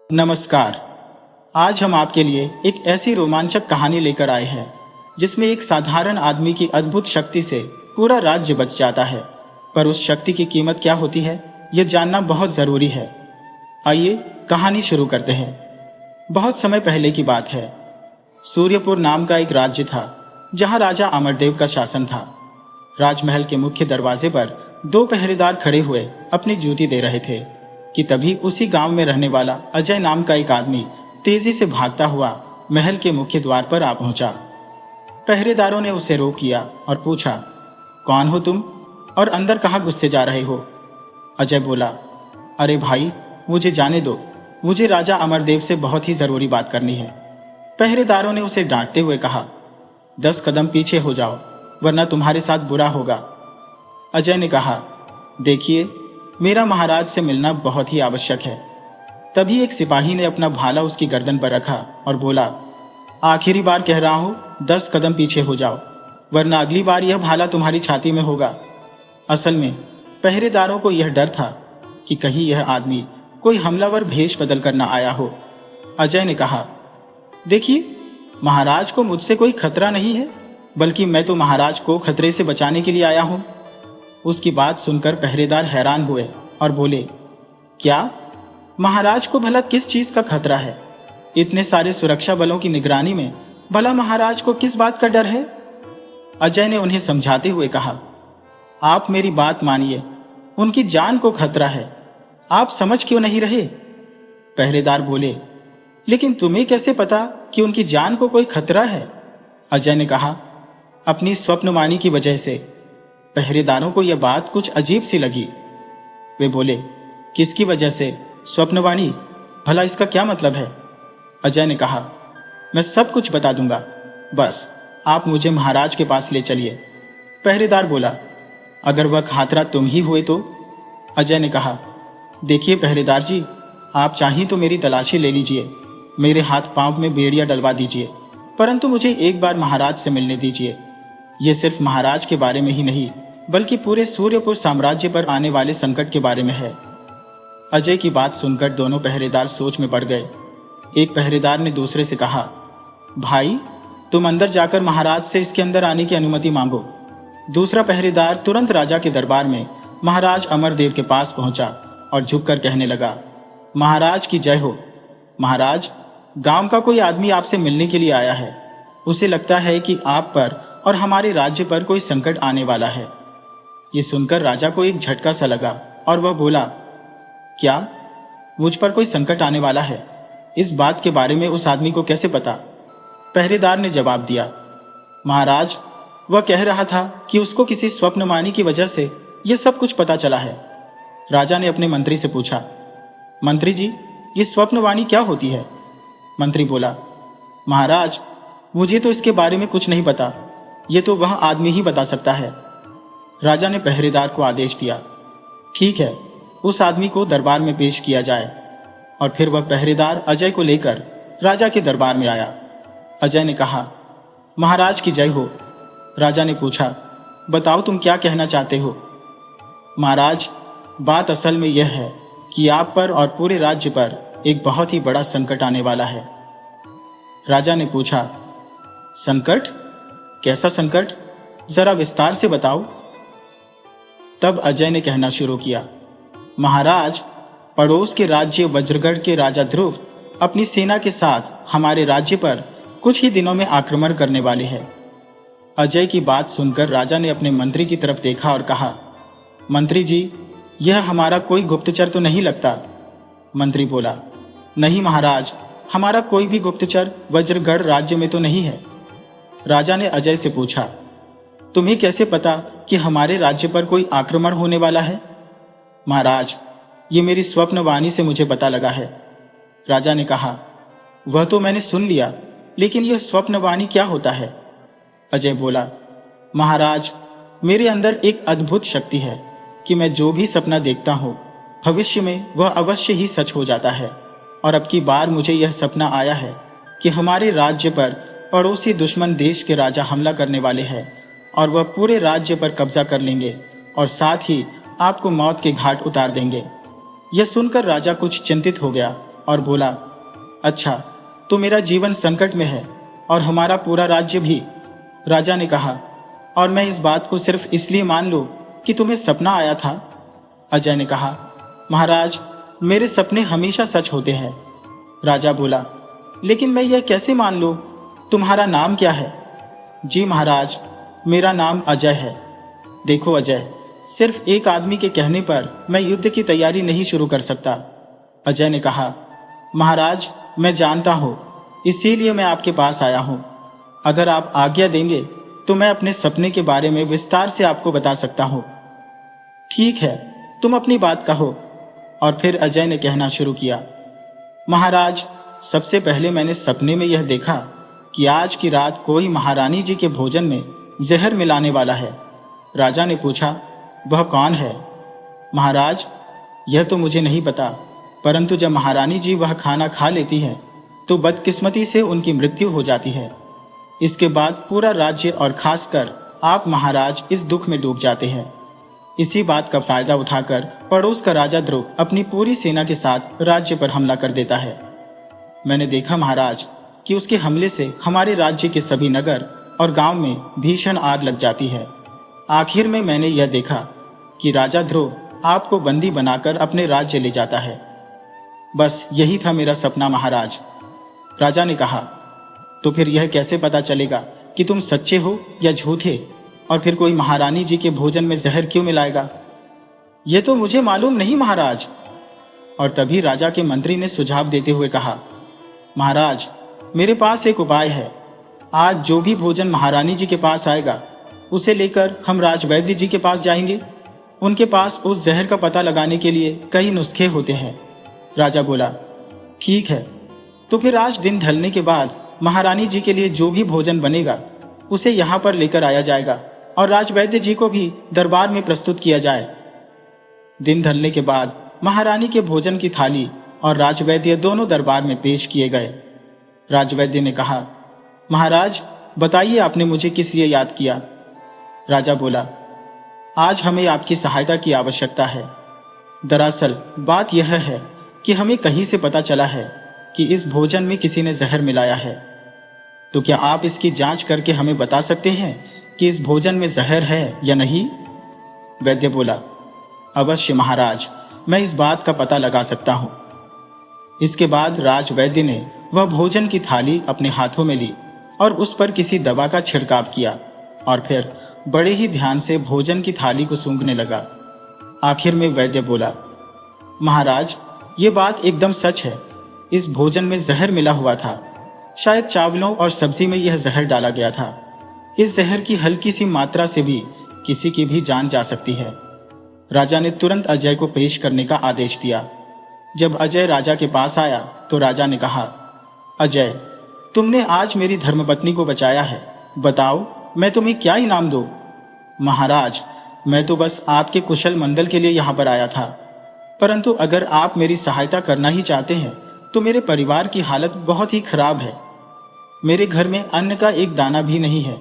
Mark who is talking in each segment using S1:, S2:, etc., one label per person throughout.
S1: नमस्कार। आज हम आपके लिए एक ऐसी रोमांचक कहानी लेकर आए हैं जिसमें एक साधारण आदमी की अद्भुत शक्ति से पूरा राज्य बच जाता है। पर उस शक्ति की कीमत क्या होती है, यह जानना बहुत जरूरी है। आइए कहानी शुरू करते हैं। बहुत समय पहले की बात है। सूर्यपुर नाम का एक राज्य था जहां राजा अमरदेव का शासन था। राजमहल के मुख्य दरवाजे पर दो पहरेदार खड़े हुए अपनी ड्यूटी दे रहे थे कि तभी उसी गांव में रहने वाला अजय नाम का एक आदमी तेजी से भागता हुआ महल के मुख्य द्वार पर आ पहुंचा। पहरेदारों ने उसे रोक लिया और पूछा, कौन हो तुम और अंदर कहां घुसते जा रहे हो? अजय बोला, अरे भाई, मुझे जाने दो, मुझे राजा अमरदेव से बहुत ही जरूरी बात करनी है। पहरेदारों ने उसे डांटते हुए कहा, 10 कदम पीछे हो जाओ वरना तुम्हारे साथ बुरा होगा। अजय ने कहा, देखिए, मेरा महाराज से मिलना बहुत ही आवश्यक है। तभी एक सिपाही ने अपना भाला उसकी गर्दन पर रखा और बोला, आखिरी बार कह रहा हूं, 10 कदम पीछे हो जाओ वरना अगली बार यह भाला तुम्हारी छाती में होगा। असल में पहरेदारों को यह डर था कि कहीं यह आदमी कोई हमलावर भेष बदल कर न आया हो। अजय ने कहा, देखिए, महाराज को मुझसे कोई खतरा नहीं है, बल्कि मैं तो महाराज को खतरे से बचाने के लिए आया हूं। उसकी बात सुनकर पहरेदार हैरान हुए और बोले, क्या? महाराज को भला किस चीज का खतरा है? इतने सारे सुरक्षा बलों की निगरानी में भला महाराज को किस बात का डर है? अजय ने उन्हें समझाते हुए कहा, आप मेरी बात मानिए, उनकी जान को खतरा है। आप समझ क्यों नहीं रहे? पहरेदार बोले, लेकिन तुम्हें कैसे पता कि उनकी जान को कोई खतरा है? अजय ने कहा, अपनी स्वप्नवाणी की वजह से। पहरेदारों को यह बात कुछ अजीब सी लगी। वे बोले, किसकी वजह से स्वप्नवाणी? भला इसका क्या मतलब है? अजय ने कहा, मैं सब कुछ बता दूंगा, बस आप मुझे महाराज के पास ले चलिए। पहरेदार बोला, अगर वह खातरा तुम ही हुए तो? अजय ने कहा, देखिए पहरेदार जी, आप चाहिए तो मेरी तलाशी ले लीजिए, मेरे हाथ पांव में बेड़ियां डलवा दीजिए, परंतु मुझे एक बार महाराज से मिलने दीजिए। ये सिर्फ महाराज के बारे में ही नहीं, बल्कि पूरे सूर्यपुर साम्राज्य पर आने वाले संकट के बारे में है। अजय की बात सुनकर दोनों पहरेदार सोच में पड़ गए। एक पहरेदार ने दूसरे से कहा, भाई, तुम अंदर जाकर महाराज से इसके अंदर आने की अनुमति मांगो। दूसरा पहरेदार तुरंत राजा के दरबार में महाराज अमरदेव के पास पहुंचा और झुककर कहने लगा, महाराज की जय हो। महाराज, गांव का कोई आदमी आपसे मिलने के लिए आया है। उसे लगता है कि आप पर और हमारे राज्य पर कोई संकट आने वाला है। ये सुनकर राजा को एक झटका सा लगा और वह बोला, क्या? मुझ पर कोई संकट आने वाला है? इस बात के बारे में उस आदमी को कैसे पता? पहरेदार ने जवाब दिया, महाराज, वह कह रहा था कि उसको किसी स्वप्नवाणी की वजह से यह सब कुछ पता चला है। राजा ने अपने मंत्री से पूछा, मंत्री जी, ये स्वप्नवाणी क्या होती है? मंत्री बोला, महाराज, मुझे तो इसके बारे में कुछ नहीं पता, ये तो वह आदमी ही बता सकता है। राजा ने पहरेदार को आदेश दिया, ठीक है, उस आदमी को दरबार में पेश किया जाए। और फिर वह पहरेदार अजय को लेकर राजा के दरबार में आया। अजय ने कहा, महाराज की जय हो। राजा ने पूछा, बताओ तुम क्या कहना चाहते हो? महाराज, बात असल में यह है कि आप पर और पूरे राज्य पर एक बहुत ही बड़ा संकट आने वाला है। राजा ने पूछा, संकट? कैसा संकट? जरा विस्तार से बताओ। तब अजय ने कहना शुरू किया, महाराज, पड़ोस के राज्य वज्रगढ़ के राजा ध्रुव अपनी सेना के साथ हमारे राज्य पर कुछ ही दिनों में आक्रमण करने वाले हैं। अजय की बात सुनकर राजा ने अपने मंत्री की तरफ देखा और कहा, मंत्री जी, यह हमारा कोई गुप्तचर तो नहीं लगता? मंत्री बोला, नहीं महाराज, हमारा कोई भी गुप्तचर वज्रगढ़ राज्य में तो नहीं है। राजा ने अजय से पूछा, तुम्हें कैसे पता कि हमारे राज्य पर कोई आक्रमण होने वाला है? महाराज, ये मेरी स्वप्नवाणी से मुझे पता लगा है। राजा ने कहा, वह तो मैंने सुन लिया, लेकिन यह स्वप्नवाणी क्या होता है? अजय बोला, महाराज, मेरे अंदर एक अद्भुत शक्ति है कि मैं जो भी सपना देखता हूं, भविष्य में वह अवश्य ही सच हो जाता है। और अब की बार मुझे यह सपना आया है कि हमारे राज्य पर पड़ोसी दुश्मन देश के राजा हमला करने वाले हैं और वह पूरे राज्य पर कब्जा कर लेंगे और साथ ही आपको मौत के घाट उतार देंगे। यह सुनकर राजा कुछ चिंतित हो गया और बोला, अच्छा, तो मेरा जीवन संकट में है और हमारा पूरा राज्य भी। राजा ने कहा, और मैं इस बात को सिर्फ इसलिए मान लूं कि तुम्हें सपना आया था? अजय ने कहा, महाराज, मेरे सपने हमेशा सच होते हैं। राजा बोला, लेकिन मैं यह कैसे मान लूं? तुम्हारा नाम क्या है? जी महाराज, मेरा नाम अजय है। देखो अजय, सिर्फ एक आदमी के कहने पर मैं युद्ध की तैयारी नहीं शुरू कर सकता। अजय ने कहा, महाराज, मैं जानता हूं, इसीलिए मैं आपके पास आया हूं। अगर आप आज्ञा देंगे तो मैं अपने सपने के बारे में विस्तार से आपको बता सकता हूं। ठीक है, तुम अपनी बात कहो। और फिर अजय ने कहना शुरू किया, महाराज, सबसे पहले मैंने सपने में यह देखा कि आज की रात कोई महारानी जी के भोजन में जहर मिलाने वाला है। राजा ने पूछा, वह कौन है? महाराज, यह तो मुझे नहीं पता, परंतु जब महारानी जी वह खाना खा लेती है तो बदकिस्मती से उनकी मृत्यु हो जाती है। इसके बाद पूरा राज्य और खासकर आप महाराज इस दुख में डूब जाते हैं। इसी बात का फायदा उठाकर पड़ोस का राजा ध्रुव अपनी पूरी सेना के साथ राज्य पर हमला कर देता है। मैंने देखा महाराज कि उसके हमले से हमारे राज्य के सभी नगर और गांव में भीषण आग लग जाती है। आखिर में मैंने यह देखा कि राजा ध्रुव आपको बंदी बनाकर अपने राज्य ले जाता है। बस यही था मेरा सपना महाराज। राजा ने कहा, तो फिर यह कैसे पता चलेगा कि तुम सच्चे हो या झूठे, और फिर कोई महारानी जी के भोजन में जहर क्यों मिलाएगा? यह तो मुझे मालूम नहीं महाराज। और तभी राजा के मंत्री ने सुझाव देते हुए कहा, महाराज, मेरे पास एक उपाय है। आज जो भी भोजन महारानी जी के पास आएगा उसे लेकर हम राजवैद्य जी के पास जाएंगे। उनके पास उस जहर का पता लगाने के लिए कई नुस्खे होते हैं। राजा बोला, ठीक है, तो फिर आज दिन ढलने के बाद महारानी जी के लिए जो भी भोजन बनेगा उसे यहाँ पर लेकर आया जाएगा और राजवैद्य जी को भी दरबार में प्रस्तुत किया जाए। दिन ढलने के बाद महारानी के भोजन की थाली और राजवैद्य दोनों दरबार में पेश किए गए। राजवैद्य ने कहा, महाराज, बताइए आपने मुझे किस लिए याद किया? राजा बोला, आज हमें आपकी सहायता की आवश्यकता है। दरअसल बात यह है कि हमें कहीं से पता चला है कि इस भोजन में किसी ने जहर मिलाया है। तो क्या आप इसकी जांच करके हमें बता सकते हैं कि इस भोजन में जहर है या नहीं? वैद्य बोला, अवश्य महाराज, मैं इस बात का पता लगा सकता हूं। इसके बाद राजवैद्य ने वह भोजन की थाली अपने हाथों में ली और उस पर किसी दवा का छिड़काव किया और फिर बड़े ही ध्यान से भोजन की थाली को सूंघने लगा। आखिर में वैद्य बोला, महाराज, ये बात एकदम सच है। इस भोजन में जहर मिला हुआ था। शायद चावलों और सब्जी में यह जहर डाला गया था। इस जहर की हल्की सी मात्रा से भी किसी की भी जान जा सकती है। राजा ने तुरंत अजय को पेश करने का आदेश दिया। जब अजय राजा के पास आया तो राजा ने कहा, अजय, तुमने आज मेरी धर्मपत्नी को बचाया है। बताओ, मैं तुम्हें क्या इनाम दूं? महाराज, मैं तो बस आपके कुशल मंगल के लिए यहाँ पर आया था, परंतु अगर आप मेरी सहायता करना ही चाहते हैं तो मेरे परिवार की हालत बहुत ही खराब है। मेरे घर में अन्न का एक दाना भी नहीं है।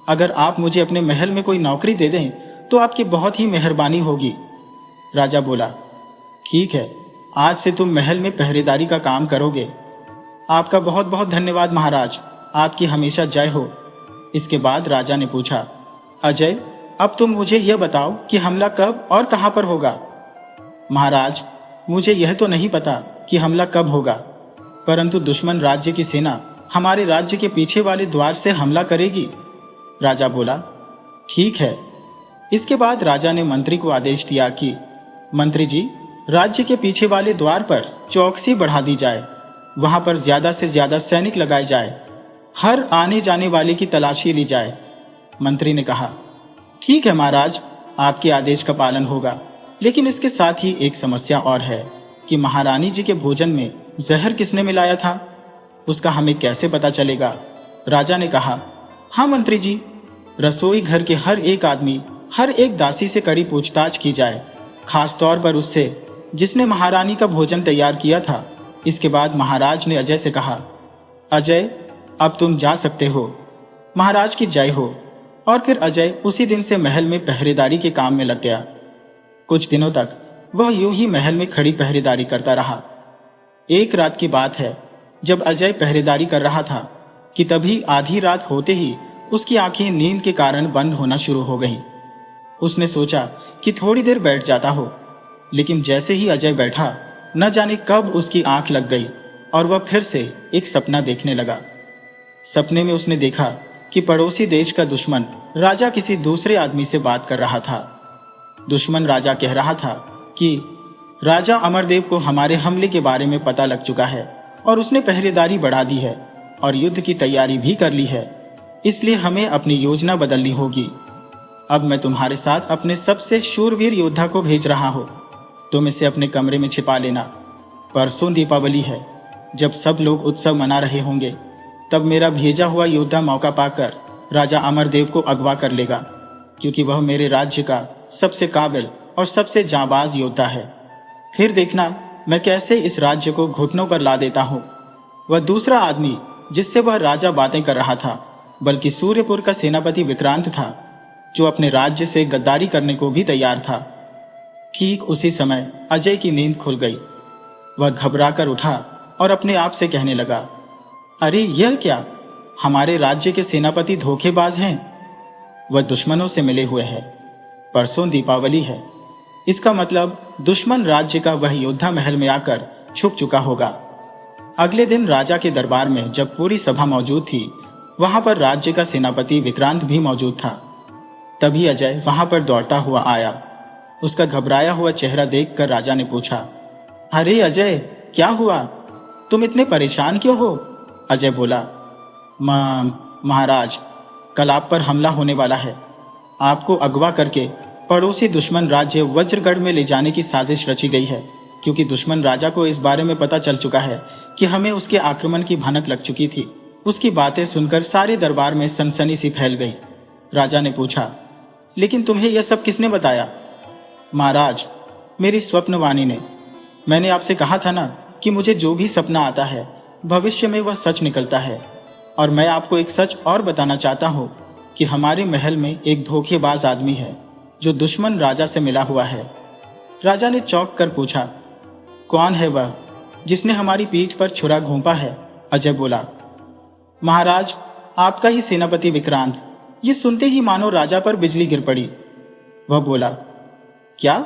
S1: अगर आप मुझे अपने महल में कोई नौकरी दे दें तो आपकी बहुत ही मेहरबानी होगी। राजा बोला, ठीक है, आज से तुम महल में पहरेदारी का काम करोगे। आपका बहुत बहुत धन्यवाद महाराज, आपकी हमेशा जय हो। इसके बाद राजा ने पूछा, अजय, अब तुम मुझे यह बताओ कि हमला कब और कहां पर होगा? महाराज, मुझे यह तो नहीं पता कि हमला कब होगा, परंतु दुश्मन राज्य की सेना हमारे राज्य के पीछे वाले द्वार से हमला करेगी। राजा बोला, ठीक है। इसके बाद राजा ने मंत्री को आदेश दिया कि मंत्री जी, राज्य के पीछे वाले द्वार पर चौकसी बढ़ा दी जाए। वहां पर ज्यादा से ज्यादा सैनिक लगाए जाए। हर आने जाने वाले की तलाशी ली जाए। मंत्री ने कहा, ठीक है महाराज, आपके आदेश का पालन होगा। लेकिन इसके साथ ही एक समस्या और है कि महारानी जी के भोजन में जहर किसने मिलाया था, उसका हमें कैसे पता चलेगा? राजा ने कहा, हाँ मंत्री जी, रसोई घर के हर एक आदमी, हर एक दासी से कड़ी पूछताछ की जाए, खास तौर पर उससे जिसने महारानी का भोजन तैयार किया था। इसके बाद महाराज ने अजय से कहा, अजय, अब तुम जा सकते हो। महाराज की जय हो। और फिर अजय उसी दिन से महल में पहरेदारी के काम में लग गया। कुछ दिनों तक वह यूं ही महल में खड़ी पहरेदारी करता रहा। एक रात की बात है, जब अजय पहरेदारी कर रहा था कि तभी आधी रात होते ही उसकी आंखें नींद के कारण बंद होना शुरू हो गईं। उसने सोचा कि थोड़ी देर बैठ जाता हो, लेकिन जैसे ही अजय बैठा, न जाने कब उसकी आंख लग गई और वह फिर से एक सपना देखने लगा। सपने में उसने देखा कि पड़ोसी देश का दुश्मन राजा किसी दूसरे आदमी से बात कर रहा था। दुश्मन राजा कह रहा था कि राजा अमरदेव को हमारे हमले के बारे में पता लग चुका है और उसने पहरेदारी बढ़ा दी है और युद्ध की तैयारी भी कर ली है, इसलिए हमें अपनी योजना बदलनी होगी। अब मैं तुम्हारे साथ अपने सबसे शूरवीर योद्धा को भेज रहा हूं, तुम इसे अपने कमरे में छिपा लेना। परसों दीपावली है, जब सब लोग उत्सव मना रहे होंगे, तब मेरा भेजा हुआ योद्धा मौका पाकर राजा अमरदेव को अगवा कर लेगा, क्योंकि वह मेरे राज्य का सबसे काबिल और सबसे जांबाज योद्धा है। फिर देखना मैं कैसे इस राज्य को घुटनों पर ला देता हूँ। वह दूसरा आदमी जिससे वह राजा बातें कर रहा था, बल्कि सूर्यपुर का सेनापति विक्रांत था, जो अपने राज्य से गद्दारी करने को भी तैयार था। ठीक उसी समय अजय की नींद खुल गई। वह घबराकर उठा और अपने आप से कहने लगा, अरे यह क्या, हमारे राज्य के सेनापति धोखेबाज हैं। वह दुश्मनों से मिले हुए हैं। परसों दीपावली है, इसका मतलब दुश्मन राज्य का वह योद्धा महल में आकर छुप चुका होगा। अगले दिन राजा के दरबार में जब पूरी सभा मौजूद थी, वहां पर राज्य का सेनापति विक्रांत भी मौजूद था। तभी अजय वहां पर दौड़ता हुआ आया। उसका घबराया हुआ चेहरा देखकर राजा ने पूछा, अरे अजय, क्या हुआ, तुम इतने परेशान क्यों हो? अजय बोला, महाराज, कल आप पर हमला होने वाला है। आपको अगवा करके पड़ोसी दुश्मन राज्य वज्रगढ़ में ले जाने की साजिश रची गई है, क्योंकि दुश्मन राजा को इस बारे में पता चल चुका है कि हमें उसके आक्रमण की भनक लग चुकी थी। उसकी बातें सुनकर सारे दरबार में सनसनी सी फैल गई। राजा ने पूछा, लेकिन तुम्हें यह सब किसने बताया? महाराज, मेरी स्वप्नवाणी ने। मैंने आपसे कहा था ना कि मुझे जो भी सपना आता है भविष्य में वह सच निकलता है। और मैं आपको एक सच और बताना चाहता हूँ कि हमारे महल में एक धोखेबाज आदमी है जो दुश्मन राजा से मिला हुआ है। राजा ने चौंक कर पूछा, कौन है वह जिसने हमारी पीठ पर छुरा घोंपा है? अजय बोला, महाराज, आपका ही सेनापति विक्रांत। ये सुनते ही मानो राजा पर बिजली गिर पड़ी। वह बोला, क्या,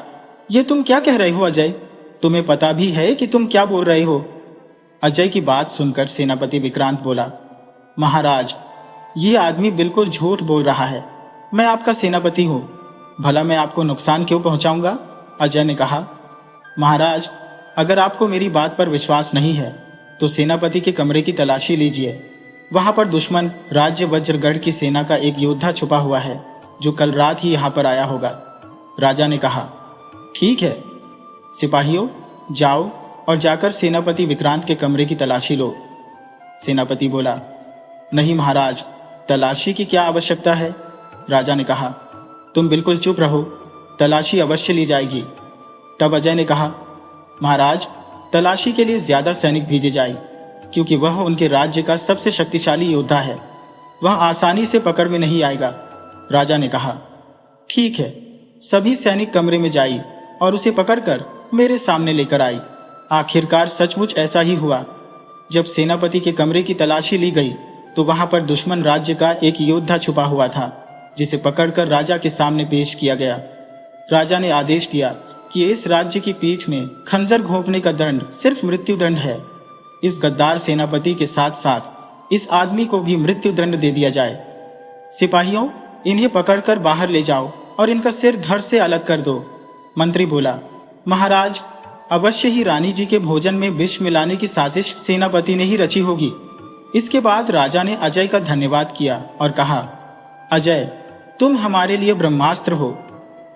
S1: ये तुम क्या कह रहे हो अजय? तुम्हें पता भी है कि तुम क्या बोल रहे हो? अजय की बात सुनकर सेनापति विक्रांत बोला, महाराज, ये आदमी बिल्कुल झूठ बोल रहा है। मैं आपका सेनापति हूं, भला मैं आपको नुकसान क्यों पहुंचाऊंगा? अजय ने कहा, महाराज, अगर आपको मेरी बात पर विश्वास नहीं है तो सेनापति के कमरे की तलाशी लीजिए। वहां पर दुश्मन राज्य वज्रगढ़ की सेना का एक योद्धा छुपा हुआ है जो कल रात ही यहां पर आया होगा। राजा ने कहा, ठीक है सिपाहियों, जाओ और जाकर सेनापति विक्रांत के कमरे की तलाशी लो। सेनापति बोला, नहीं महाराज, तलाशी की क्या आवश्यकता है? राजा ने कहा, तुम बिल्कुल चुप रहो, तलाशी अवश्य ली जाएगी। तब अजय ने कहा, महाराज, तलाशी के लिए ज्यादा सैनिक भेजे जाए, क्योंकि वह उनके राज्य का सबसे शक्तिशाली योद्धा है। वह आसानी से पकड़ में नहीं आएगा। राजा ने कहा, ठीक है, सभी सैनिक कमरे में जाई और उसे पकड़कर मेरे सामने लेकर आई। आखिरकार सचमुच ऐसा ही हुआ। जब सेनापति के कमरे की तलाशी ली गई तो वहां पर दुश्मन राज्य का एक योद्धा छुपा हुआ था, जिसे पकड़कर राजा के सामने पेश किया गया। राजा ने आदेश दिया कि इस राज्य की पीठ में खंजर घोंपने का दंड सिर्फ मृत्यु दंड है। इस गद्दार सेनापति के साथ साथ इस आदमी को भी मृत्यु दंड दे दिया जाए। सिपाहियों, इन्हें पकड़कर बाहर ले जाओ और इनका सिर धड़ से अलग कर दो। मंत्री बोला, महाराज, अवश्य ही रानी जी के भोजन में विष मिलाने की साजिश सेनापति ने ही रची होगी। इसके बाद राजा ने अजय का धन्यवाद किया और कहा, अजय, तुम हमारे लिए ब्रह्मास्त्र हो।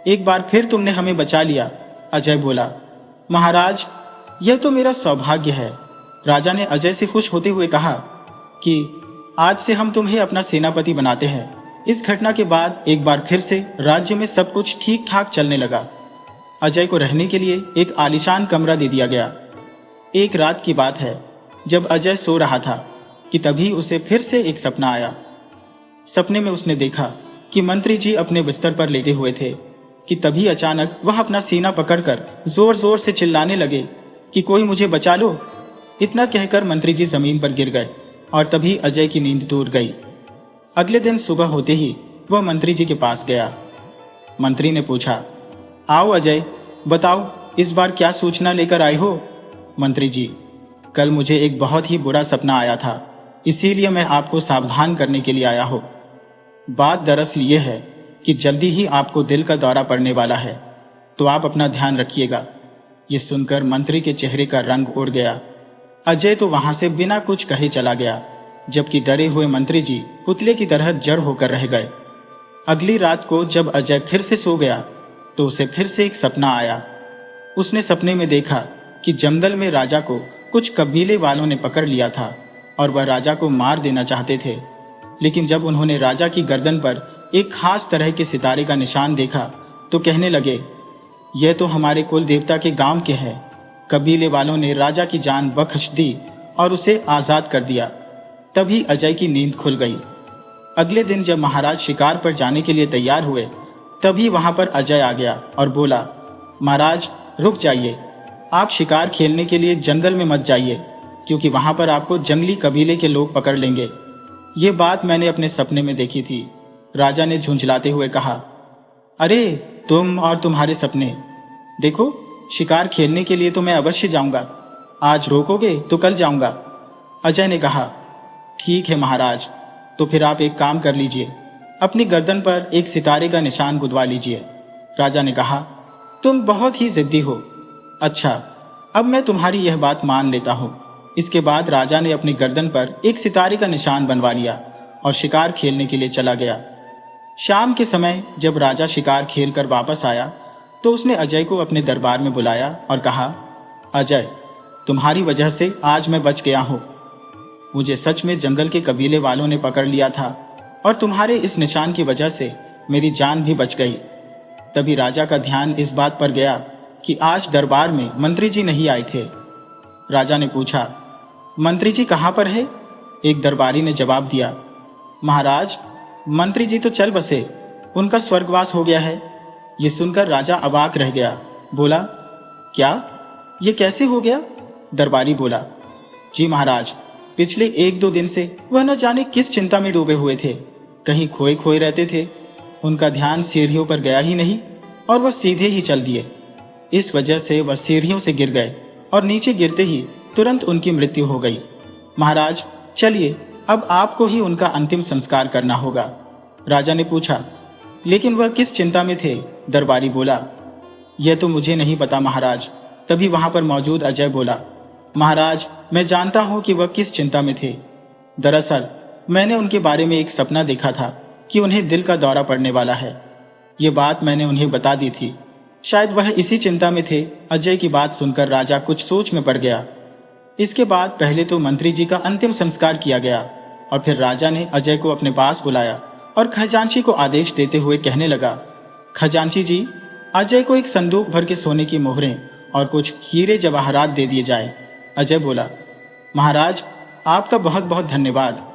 S1: एक बार फिर तुमने हमें बचा लिया। अजय बोला, महाराज, यह तो मेरा सौभाग्य है। राजा ने अजय से खुश होते हुए कहा कि आज से हम तुम्हें अपना सेनापति बनाते हैं। इस घटना के बाद एक बार फिर से राज्य में सब कुछ ठीक ठाक चलने लगा। अजय को रहने के लिए एक आलीशान कमरा दे दिया गया। एक रात की बात है, जब अजय सो रहा था कि तभी उसे फिर से एक सपना आया। सपने में उसने देखा कि मंत्री जी अपने बिस्तर पर लेटे हुए थे कि तभी अचानक वह अपना सीना पकड़कर जोर जोर से चिल्लाने लगे कि कोई मुझे बचा लो। इतना कहकर मंत्री जी जमीन पर गिर गए और तभी अजय की नींद टूट गई। अगले दिन सुबह होते ही वह मंत्री जी के पास गया। मंत्री ने पूछा, आओ अजय, बताओ इस बार क्या सूचना लेकर आए हो? मंत्री जी, कल मुझे एक बहुत ही बुरा सपना आया था, इसीलिए मैं आपको सावधान करने के लिए आया हूं। बात दरअसल ये है कि जल्दी ही आपको दिल का दौरा पड़ने वाला है, तो आप अपना ध्यान रखिएगा। ये सुनकर मंत्री के चेहरे का रंग उड़ गया। अजय तो वहां से बिना कुछ कहे चला गया, जबकि डरे हुए मंत्री जी पुतले की तरह जड़ होकर रह गए। अगली रात को जब अजय फिर से सो गया तो उसे फिर से एक सपना आया। उसने सपने में देखा कि जंगल में राजा को कुछ कबीले वालों ने पकड़ लिया था और वह राजा को मार देना चाहते थे। लेकिन जब उन्होंने राजा की गर्दन पर एक खास तरह के सितारे का निशान देखा तो कहने लगे, यह तो हमारे कुल देवता के गांव के हैं। कबीले वालों ने राजा की जान बख्श दी और उसे आजाद कर दिया। तभी अजय की नींद खुल गई। अगले दिन जब महाराज शिकार पर जाने के लिए तैयार हुए, तभी वहां पर अजय आ गया और बोला, महाराज रुक जाइए, आप शिकार खेलने के लिए जंगल में मत जाइए, क्योंकि वहां पर आपको जंगली कबीले के लोग पकड़ लेंगे। ये बात मैंने अपने सपने में देखी थी। राजा ने झुंझलाते हुए कहा, अरे तुम और तुम्हारे सपने। देखो, शिकार खेलने के लिए तो मैं अवश्य जाऊंगा, आज रोकोगे तो कल जाऊंगा। अजय ने कहा, ठीक है महाराज, तो फिर आप एक काम कर लीजिए, अपनी गर्दन पर एक सितारे का निशान गुदवा लीजिए। राजा ने कहा, तुम बहुत ही जिद्दी हो। अच्छा, अब मैं तुम्हारी यह बात मान लेता हूं। इसके बाद राजा ने अपनी गर्दन पर एक सितारे का निशान बनवा लिया और शिकार खेलने के लिए चला गया। शाम के समय जब राजा शिकार खेलकर वापस आया तो उसने अजय को अपने दरबार में बुलाया और कहा, अजय, तुम्हारी वजह से आज मैं बच गया हूं। मुझे सच में जंगल के कबीले वालों ने पकड़ लिया था और तुम्हारे इस निशान की वजह से मेरी जान भी बच गई। तभी राजा का ध्यान इस बात पर गया कि आज दरबार में मंत्री जी नहीं आए थे। राजा ने पूछा, मंत्री जी कहां पर है? एक दरबारी ने जवाब दिया, महाराज, मंत्री जी तो चल बसे, उनका स्वर्गवास हो गया है। ये सुनकर राजा अवाक रह गया। बोला, क्या? ये कैसे हो गया? दरबारी बोला, जी महाराज, पिछले 1-2 दिन से वह न जाने किस चिंता में डूबे हुए थे, कहीं खोए खोए रहते थे। उनका ध्यान सीढ़ियों पर गया ही नहीं और वह सीधे ही चल दिए। इस वजह से वह सीढ़ियों से गिर गए और नीचे गिरते ही तुरंत उनकी मृत्यु हो गई। महाराज, चलिए, अब आपको ही उनका अंतिम संस्कार करना होगा। राजा ने पूछा, लेकिन वह किस चिंता में थे? दरबारी बोला, यह तो मुझे नहीं पता महाराज। तभी वहां पर मौजूद अजय बोला, महाराज, मैं जानता हूं कि वह किस चिंता में थे। दरअसल मैंने उनके बारे में एक सपना देखा था कि उन्हें दिल का दौरा पड़ने वाला है। ये बात मैंने उन्हें बता दी थी। शायद वह इसी चिंता में थे। अजय की बात सुनकर राजा कुछ सोच में पड़ गया। इसके बाद पहले तो मंत्री जी का अंतिम संस्कार किया गया और फिर राजा ने अजय को अपने पास बुलाया और खजांची को आदेश देते हुए कहने लगा, खजांची जी, अजय को एक संदूक भर के सोने की मोहरें और कुछ हीरे जवाहरात दे दिए जाए। अजय बोला, महाराज, आपका बहुत बहुत धन्यवाद।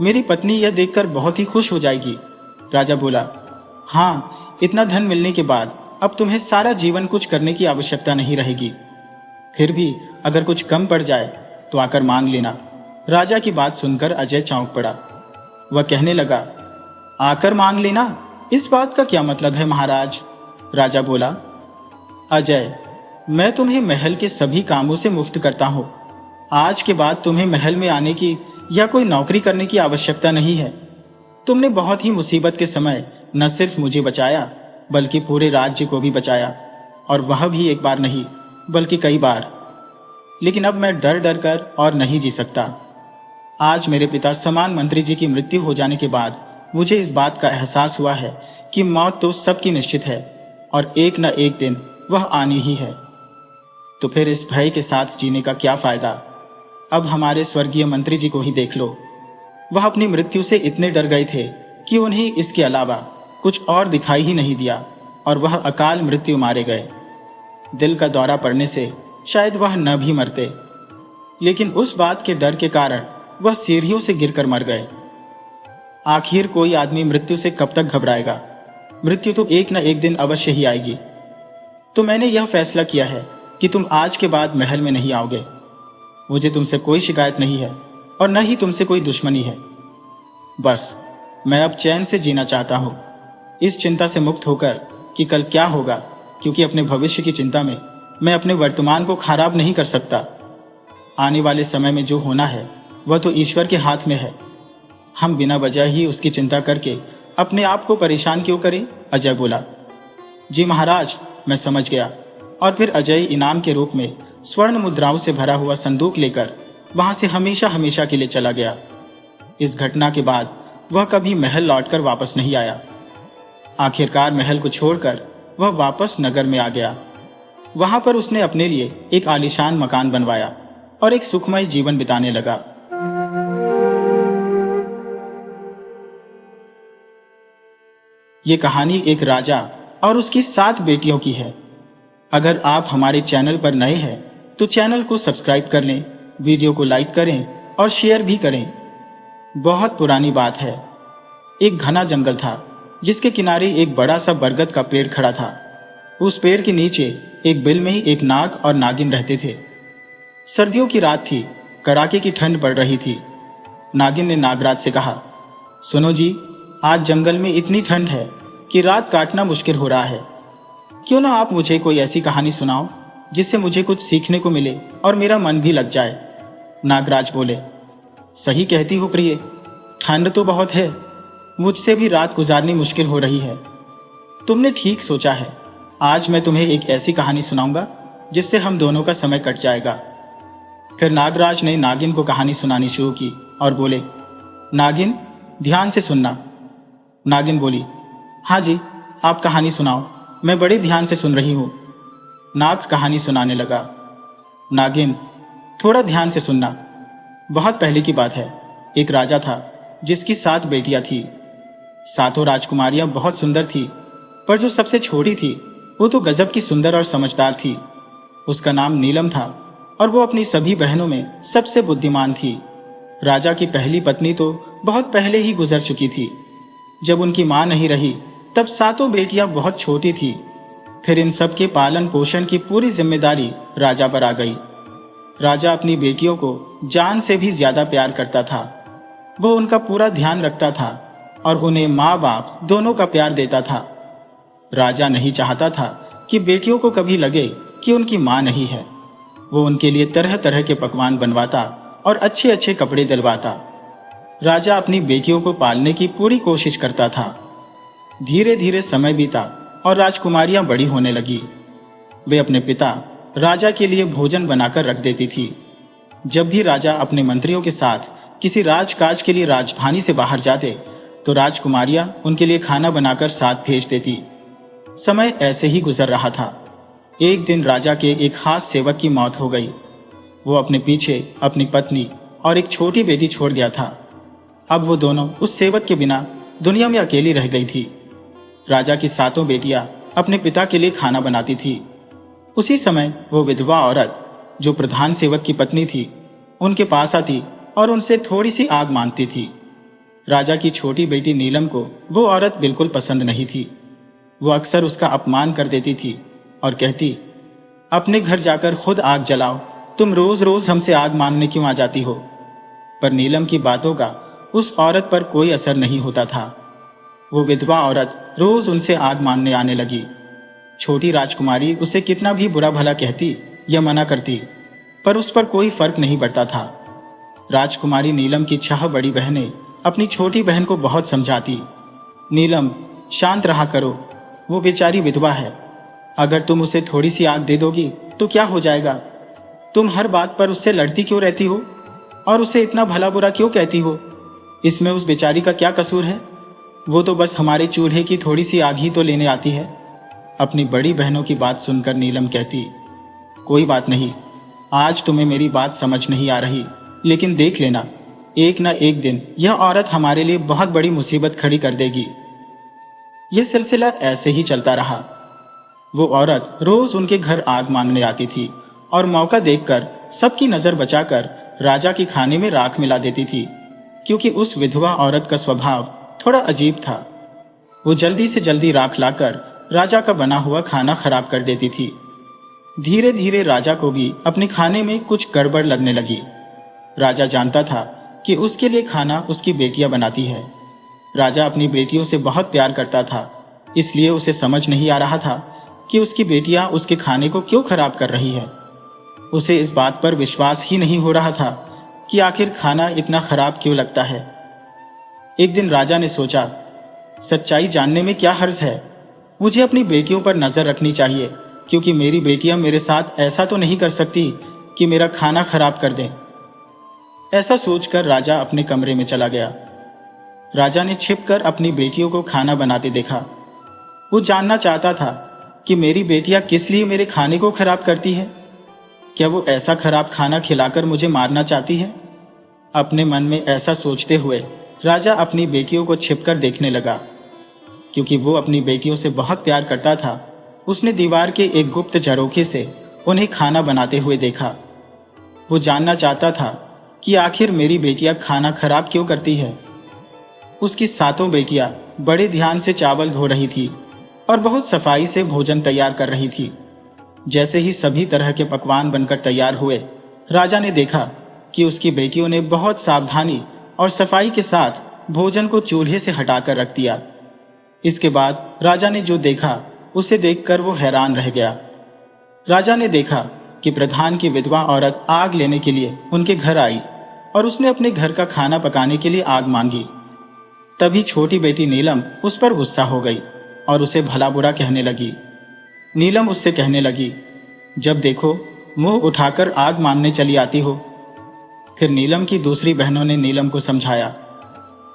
S1: मेरी पत्नी यह देखकर बहुत ही खुश हो जाएगी। राजा बोला, हाँ, इतना धन मिलने के बाद अब तुम्हें सारा जीवन कुछ करने की आवश्यकता नहीं रहेगी। फिर भी अगर कुछ कम पड़ जाए तो आकर मांग लेना। राजा की बात सुनकर अजय चौंक पड़ा। वह कहने लगा, आकर मांग लेना, इस बात का क्या मतलब है महाराज? राजा बोला, अजय, मैं तुम्हें महल के सभी कामों से मुफ्त करता हूं। आज के बाद तुम्हें महल में आने की या कोई नौकरी करने की आवश्यकता नहीं है। तुमने बहुत ही मुसीबत के समय न सिर्फ मुझे बचाया बल्कि पूरे राज्य को भी बचाया, और वह भी एक बार नहीं बल्कि कई बार। लेकिन अब मैं डर डर कर और नहीं जी सकता। आज मेरे पिता समान मंत्री जी की मृत्यु हो जाने के बाद मुझे इस बात का एहसास हुआ है कि मौत तो सबकी निश्चित है और एक न एक दिन वह आनी ही है। तो फिर इस भय के साथ जीने का क्या फायदा? अब हमारे स्वर्गीय मंत्री जी को ही देख लो। वह अपनी मृत्यु से इतने डर गए थे कि उन्हें इसके अलावा कुछ और दिखाई ही नहीं दिया और वह अकाल मृत्यु मारे गए। दिल का दौरा पड़ने से शायद वह न भी मरते, लेकिन उस बात के डर के कारण वह सीढ़ियों से गिरकर मर गए। आखिर कोई आदमी मृत्यु से कब तक घबराएगा? मृत्यु तो एक न एक दिन अवश्य ही आएगी। तो मैंने यह फैसला किया है कि तुम आज के बाद महल में नहीं आओगे। मुझे तुमसे कोई शिकायत नहीं है और न ही तुमसे कोई दुश्मनी है। बस मैं अब चैन से जीना चाहता हूँ, इस चिंता से मुक्त होकर कि कल क्या होगा, क्योंकि अपने भविष्य की चिंता में मैं अपने वर्तमान को खराब नहीं कर सकता। आने वाले समय में जो होना है वह तो ईश्वर के हाथ में है। हम बिना वजह ही उसकी चिंता करके अपने आप को परेशान क्यों करें? अजय बोला। जी महाराज, मैं समझ गया। और फिर अजय इनाम के रूप में स्वर्ण मुद्राओं से भरा हुआ संदूक लेकर वहां से हमेशा हमेशा के लिए चला गया। इस घटना के बाद वह कभी महल लौटकर वापस नहीं आया। आखिरकार महल को छोड़कर वह वापस नगर में आ गया। वहां पर उसने अपने लिए एक आलीशान मकान बनवाया और एक सुखमय जीवन बिताने लगा। ये कहानी एक राजा और उसकी 7 बेटियों की है। अगर आप हमारे चैनल पर नए हैं तो चैनल को सब्सक्राइब कर लें, वीडियो को लाइक करें और शेयर भी करें। बहुत पुरानी बात है। एक घना जंगल था जिसके किनारे एक बड़ा सा बरगद का पेड़ खड़ा था। उस पेड़ के नीचे एक बिल में ही एक नाग और नागिन रहते थे। सर्दियों की रात थी, कड़ाके की ठंड पड़ रही थी। नागिन ने नागराज से कहा, सुनो जी, आज जंगल में इतनी ठंड है कि रात काटना मुश्किल हो रहा है। क्यों ना आप मुझे कोई ऐसी कहानी सुनाओ जिससे मुझे कुछ सीखने को मिले और मेरा मन भी लग जाए। नागराज बोले, सही कहती हो प्रिय, ठंड तो बहुत है, मुझसे भी रात गुजारनी मुश्किल हो रही है। तुमने ठीक सोचा है, आज मैं तुम्हें एक ऐसी कहानी सुनाऊंगा जिससे हम दोनों का समय कट जाएगा। फिर नागराज ने नागिन को कहानी सुनानी शुरू की और बोले, नागिन ध्यान से सुनना। नागिन बोली, हाँ जी, आप कहानी सुनाओ, मैं बड़े ध्यान से सुन रही हूँ। नाग कहानी सुनाने लगा। नागिन, थोड़ा ध्यान से सुनना। बहुत पहले की बात है। एक राजा था जिसकी 7 बेटियां थी। सातों राजकुमारियां बहुत सुंदर थी, पर जो सबसे छोटी थी वो तो गजब की सुंदर और समझदार थी। उसका नाम नीलम था और वो अपनी सभी बहनों में सबसे बुद्धिमान थी। राजा की पहली पत्नी तो बहुत पहले ही गुजर चुकी थी। जब उनकी मां नहीं रही तब 7 बेटियां बहुत छोटी थी। फिर इन सब के पालन पोषण की पूरी जिम्मेदारी राजा पर आ गई। राजा अपनी बेटियों को जान से भी ज्यादा प्यार करता था। वो उनका पूरा ध्यान रखता था और उन्हें माँ बाप दोनों का प्यार देता था। राजा नहीं चाहता था कि बेटियों को कभी लगे कि उनकी माँ नहीं है। वो उनके लिए तरह तरह के पकवान बनवाता और अच्छे अच्छे कपड़े दिलवाता। राजा अपनी बेटियों को पालने की पूरी कोशिश करता था। धीरे धीरे समय बीता और राजकुमारियां बड़ी होने लगी। वे अपने पिता राजा के लिए भोजन बनाकर रख देती थी। जब भी राजा अपने मंत्रियों के साथ किसी राजकाज के लिए राजधानी से बाहर जाते तो राजकुमारियां उनके लिए खाना बनाकर साथ भेज देती। समय ऐसे ही गुजर रहा था। एक दिन राजा के एक खास सेवक की मौत हो गई। वो अपने पीछे अपनी पत्नी और एक छोटी बेटी छोड़ गया था। अब वो दोनों उस सेवक के बिना दुनिया में अकेली रह गई थी। राजा की 7 बेटियां अपने पिता के लिए खाना बनाती थी। उसी समय वो विधवा औरत जो प्रधान सेवक की पत्नी थी उनके पास आती और उनसे थोड़ी सी आग मांगती थी। राजा की छोटी बेटी नीलम को वो औरत बिल्कुल पसंद नहीं थी। वो अक्सर उसका अपमान कर देती थी और कहती, अपने घर जाकर खुद आग जलाओ, तुम रोज रोज हमसे आग मांगने क्यों आ जाती हो। पर नीलम की बातों का उस औरत पर कोई असर नहीं होता था। वो विधवा औरत रोज उनसे आग मांगने आने लगी। छोटी राजकुमारी उसे कितना भी बुरा भला कहती या मना करती, पर उस पर कोई फर्क नहीं पड़ता था। राजकुमारी नीलम की 6 बड़ी बहनें अपनी छोटी बहन को बहुत समझाती, नीलम शांत रहा करो, वो बेचारी विधवा है। अगर तुम उसे थोड़ी सी आग दे दोगी तो क्या हो जाएगा। तुम हर बात पर उससे लड़ती क्यों रहती हो और उसे इतना भला बुरा क्यों कहती हो। इसमें उस बेचारी का क्या कसूर है। वो तो बस हमारे चूल्हे की थोड़ी सी आग ही तो लेने आती है। अपनी बड़ी बहनों की बात सुनकर नीलम कहती, कोई बात नहीं, आज तुम्हें मेरी बात समझ नहीं आ रही, लेकिन देख लेना, एक न एक दिन यह औरत हमारे लिए बहुत बड़ी मुसीबत खड़ी कर देगी। यह सिलसिला ऐसे ही चलता रहा। वो औरत रोज उनके घर आग मांगने आती थी और मौका देखकर सबकी नजर बचाकर राजा के खाने में राख मिला देती थी, क्योंकि उस विधवा औरत का स्वभाव थोड़ा अजीब था। वो जल्दी से जल्दी राख लाकर राजा का बना हुआ खाना खराब कर देती थी। धीरे धीरे राजा को भी अपने खाने में कुछ गड़बड़ लगने लगी। राजा जानता था कि उसके लिए खाना उसकी बेटियां बनाती है। राजा अपनी बेटियों से बहुत प्यार करता था, इसलिए उसे समझ नहीं आ रहा था कि उसकी बेटियां उसके खाने को क्यों खराब कर रही है। उसे इस बात पर विश्वास ही नहीं हो रहा था कि आखिर खाना इतना खराब क्यों लगता है। एक दिन राजा ने सोचा, सच्चाई जानने में क्या हर्ज है, मुझे अपनी बेटियों पर नजर रखनी चाहिए, क्योंकि मेरी बेटियां मेरे साथ ऐसा तो नहीं कर सकती कि मेरा खाना खराब कर दें। ऐसा सोचकर राजा अपने कमरे में चला गया। राजा ने छिपकर अपनी बेटियों को खाना बनाते देखा। वो जानना चाहता था कि मेरी बेटियां किस लिए मेरे खाने को खराब करती है। क्या वो ऐसा खराब खाना खिलाकर मुझे मारना चाहती है? अपने मन में ऐसा सोचते हुए राजा अपनी बेटियों को छिपकर देखने लगा। क्योंकि वो अपनी बेटियों से बहुत प्यार करता था, उसने दीवार के एक गुप्त झरोखे से उन्हें खाना बनाते हुए देखा। वो जानना चाहता था कि आखिर मेरी बेटियां खाना खराब क्यों करती है। उसकी सातों बेटियां बड़े ध्यान से चावल धो रही थी और बहुत सफाई से भोजन तैयार कर रही थी। जैसे ही सभी तरह के पकवान बनकर तैयार हुए, राजा ने देखा कि उसकी बेटियों ने बहुत सावधानी और सफाई के साथ भोजन को चूल्हे से हटाकर रख दिया। इसके बाद राजा ने जो देखा उसे देखकर वो हैरान रह गया। राजा ने देखा कि प्रधान की विधवा औरत आग लेने के लिए उनके घर आई और उसने अपने घर का खाना पकाने के लिए आग मांगी। तभी छोटी बेटी नीलम उस पर गुस्सा हो गई और उसे भला बुरा कहने लगी। नीलम उससे कहने लगी, जब देखो मुंह उठाकर आग मांगने चली आती हो। फिर नीलम की दूसरी बहनों ने नीलम को समझाया,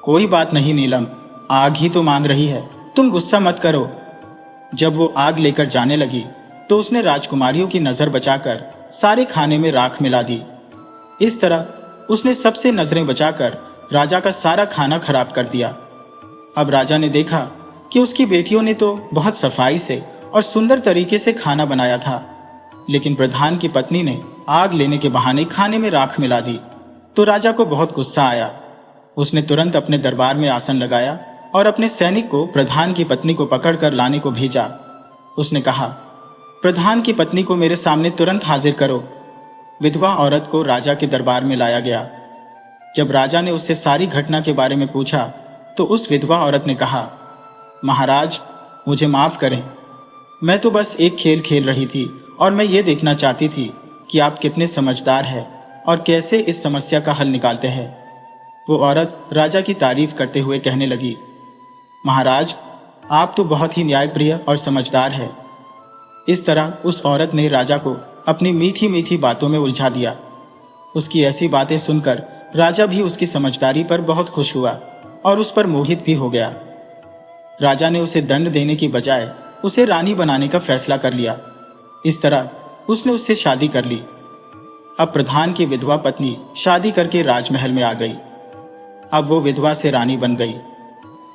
S1: कोई बात नहीं नीलम, आग ही तो मांग रही है, तुम गुस्सा मत करो। जब वो आग लेकर जाने लगी तो उसने राजकुमारियों की नजर बचाकर सारे खाने में राख मिला दी। इस तरह उसने सबसे नजरें बचाकर राजा का सारा खाना खराब कर दिया। अब राजा ने देखा कि उसकी बेटियों ने तो बहुत सफाई से और सुंदर तरीके से खाना बनाया था, लेकिन प्रधान की पत्नी ने आग लेने के बहाने खाने में राख मिला दी। तो राजा को बहुत गुस्सा आया। उसने तुरंत अपने दरबार में आसन लगाया और अपने सैनिक को प्रधान की पत्नी को पकड़कर लाने को भेजा। उसने कहा, प्रधान की पत्नी को मेरे सामने तुरंत हाजिर करो। विधवा औरत को राजा के दरबार में लाया गया। जब राजा ने उससे सारी घटना के बारे में पूछा तो उस विधवा औरत ने कहा, महाराज मुझे माफ करें, मैं तो बस एक खेल खेल रही थी और मैं ये देखना चाहती थी कि आप कितने समझदार हैं और कैसे इस समस्या का हल निकालते हैं। वो औरत राजा की तारीफ करते हुए कहने लगी, महाराज आप तो बहुत ही न्यायप्रिय और समझदार है। इस तरह उस औरत ने राजा को अपनी मीठी मीठी बातों में उलझा दिया। उसकी ऐसी बातें सुनकर राजा भी उसकी समझदारी पर बहुत खुश हुआ और उस पर मोहित भी हो गया। राजा ने उसे दंड देने की बजाय उसे रानी बनाने का फैसला कर लिया। इस तरह उसने उससे शादी कर ली। अब प्रधान की विधवा पत्नी शादी करके राजमहल में आ गई। अब वो विधवा से रानी बन गई।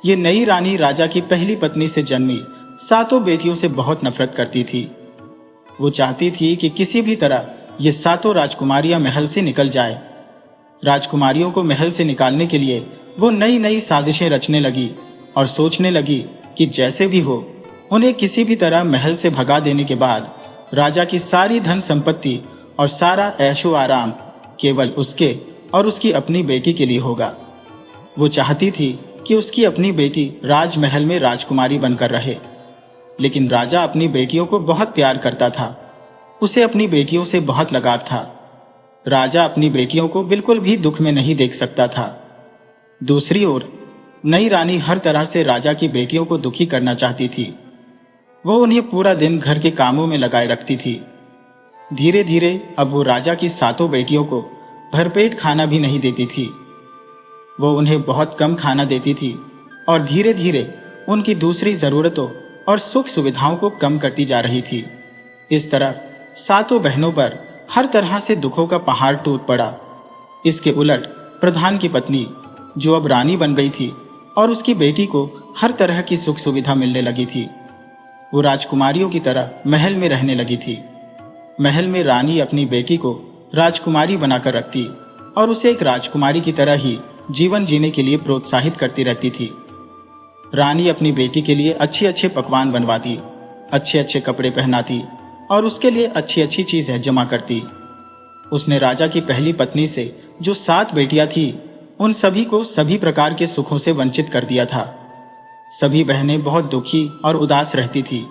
S1: ये नई रानी राजा की पहली पत्नी से जन्मी सातों बेटियों से बहुत नफरत करती थी। वो चाहती थी कि किसी भी तरह ये सातों राजकुमारियां महल से निकल जाए। राजकुमारियों को महल से निकालने के लिए वो नई नई साजिशें रचने लगी और सोचने लगी कि जैसे भी हो उन्हें किसी भी तरह महल से भगा देने के बाद राजा की सारी धन संपत्ति और सारा ऐशो आराम केवल उसके और उसकी अपनी बेटी के लिए होगा। वो चाहती थी कि उसकी अपनी बेटी राजमहल में राजकुमारी बनकर रहे, लेकिन राजा अपनी बेटियों को बहुत प्यार करता था। उसे अपनी बेटियों से बहुत लगाव था। राजा अपनी बेटियों को बिल्कुल भी दुख में नहीं देख सकता था। दूसरी ओर नई रानी हर तरह से राजा की बेटियों को दुखी करना चाहती थी। वो उन्हें पूरा दिन घर के कामों में लगाए रखती थी। धीरे धीरे अब वो राजा की सातों बेटियों को भरपेट खाना भी नहीं देती थी। वो उन्हें बहुत कम खाना देती थी और धीरे धीरे उनकी दूसरी जरूरतों और सुख सुविधाओं को कम करती जा रही थी। इस तरह सातों बहनों पर हर तरह से दुखों का पहाड़ टूट पड़ा। इसके उलट प्रधान की पत्नी, जो अब रानी बन गई थी और उसकी बेटी को हर तरह की सुख सुविधा मिलने लगी थी, वो राजकुमारियों की तरह महल में रहने लगी थी। महल में रानी अपनी बेटी को राजकुमारी बनाकर रखती और उसे एक राजकुमारी की तरह ही जीवन जीने के लिए प्रोत्साहित करती रहती थी। रानी अपनी बेटी के लिए अच्छे अच्छे पकवान बनवाती, अच्छे अच्छे कपड़े पहनाती और उसके लिए अच्छी अच्छी चीजें जमा करती। उसने राजा की पहली पत्नी से जो 7 बेटियां थी, उन सभी को सभी प्रकार के सुखों से वंचित कर दिया था। सभी बहनें बहुत दुखी और उदास रहती थी।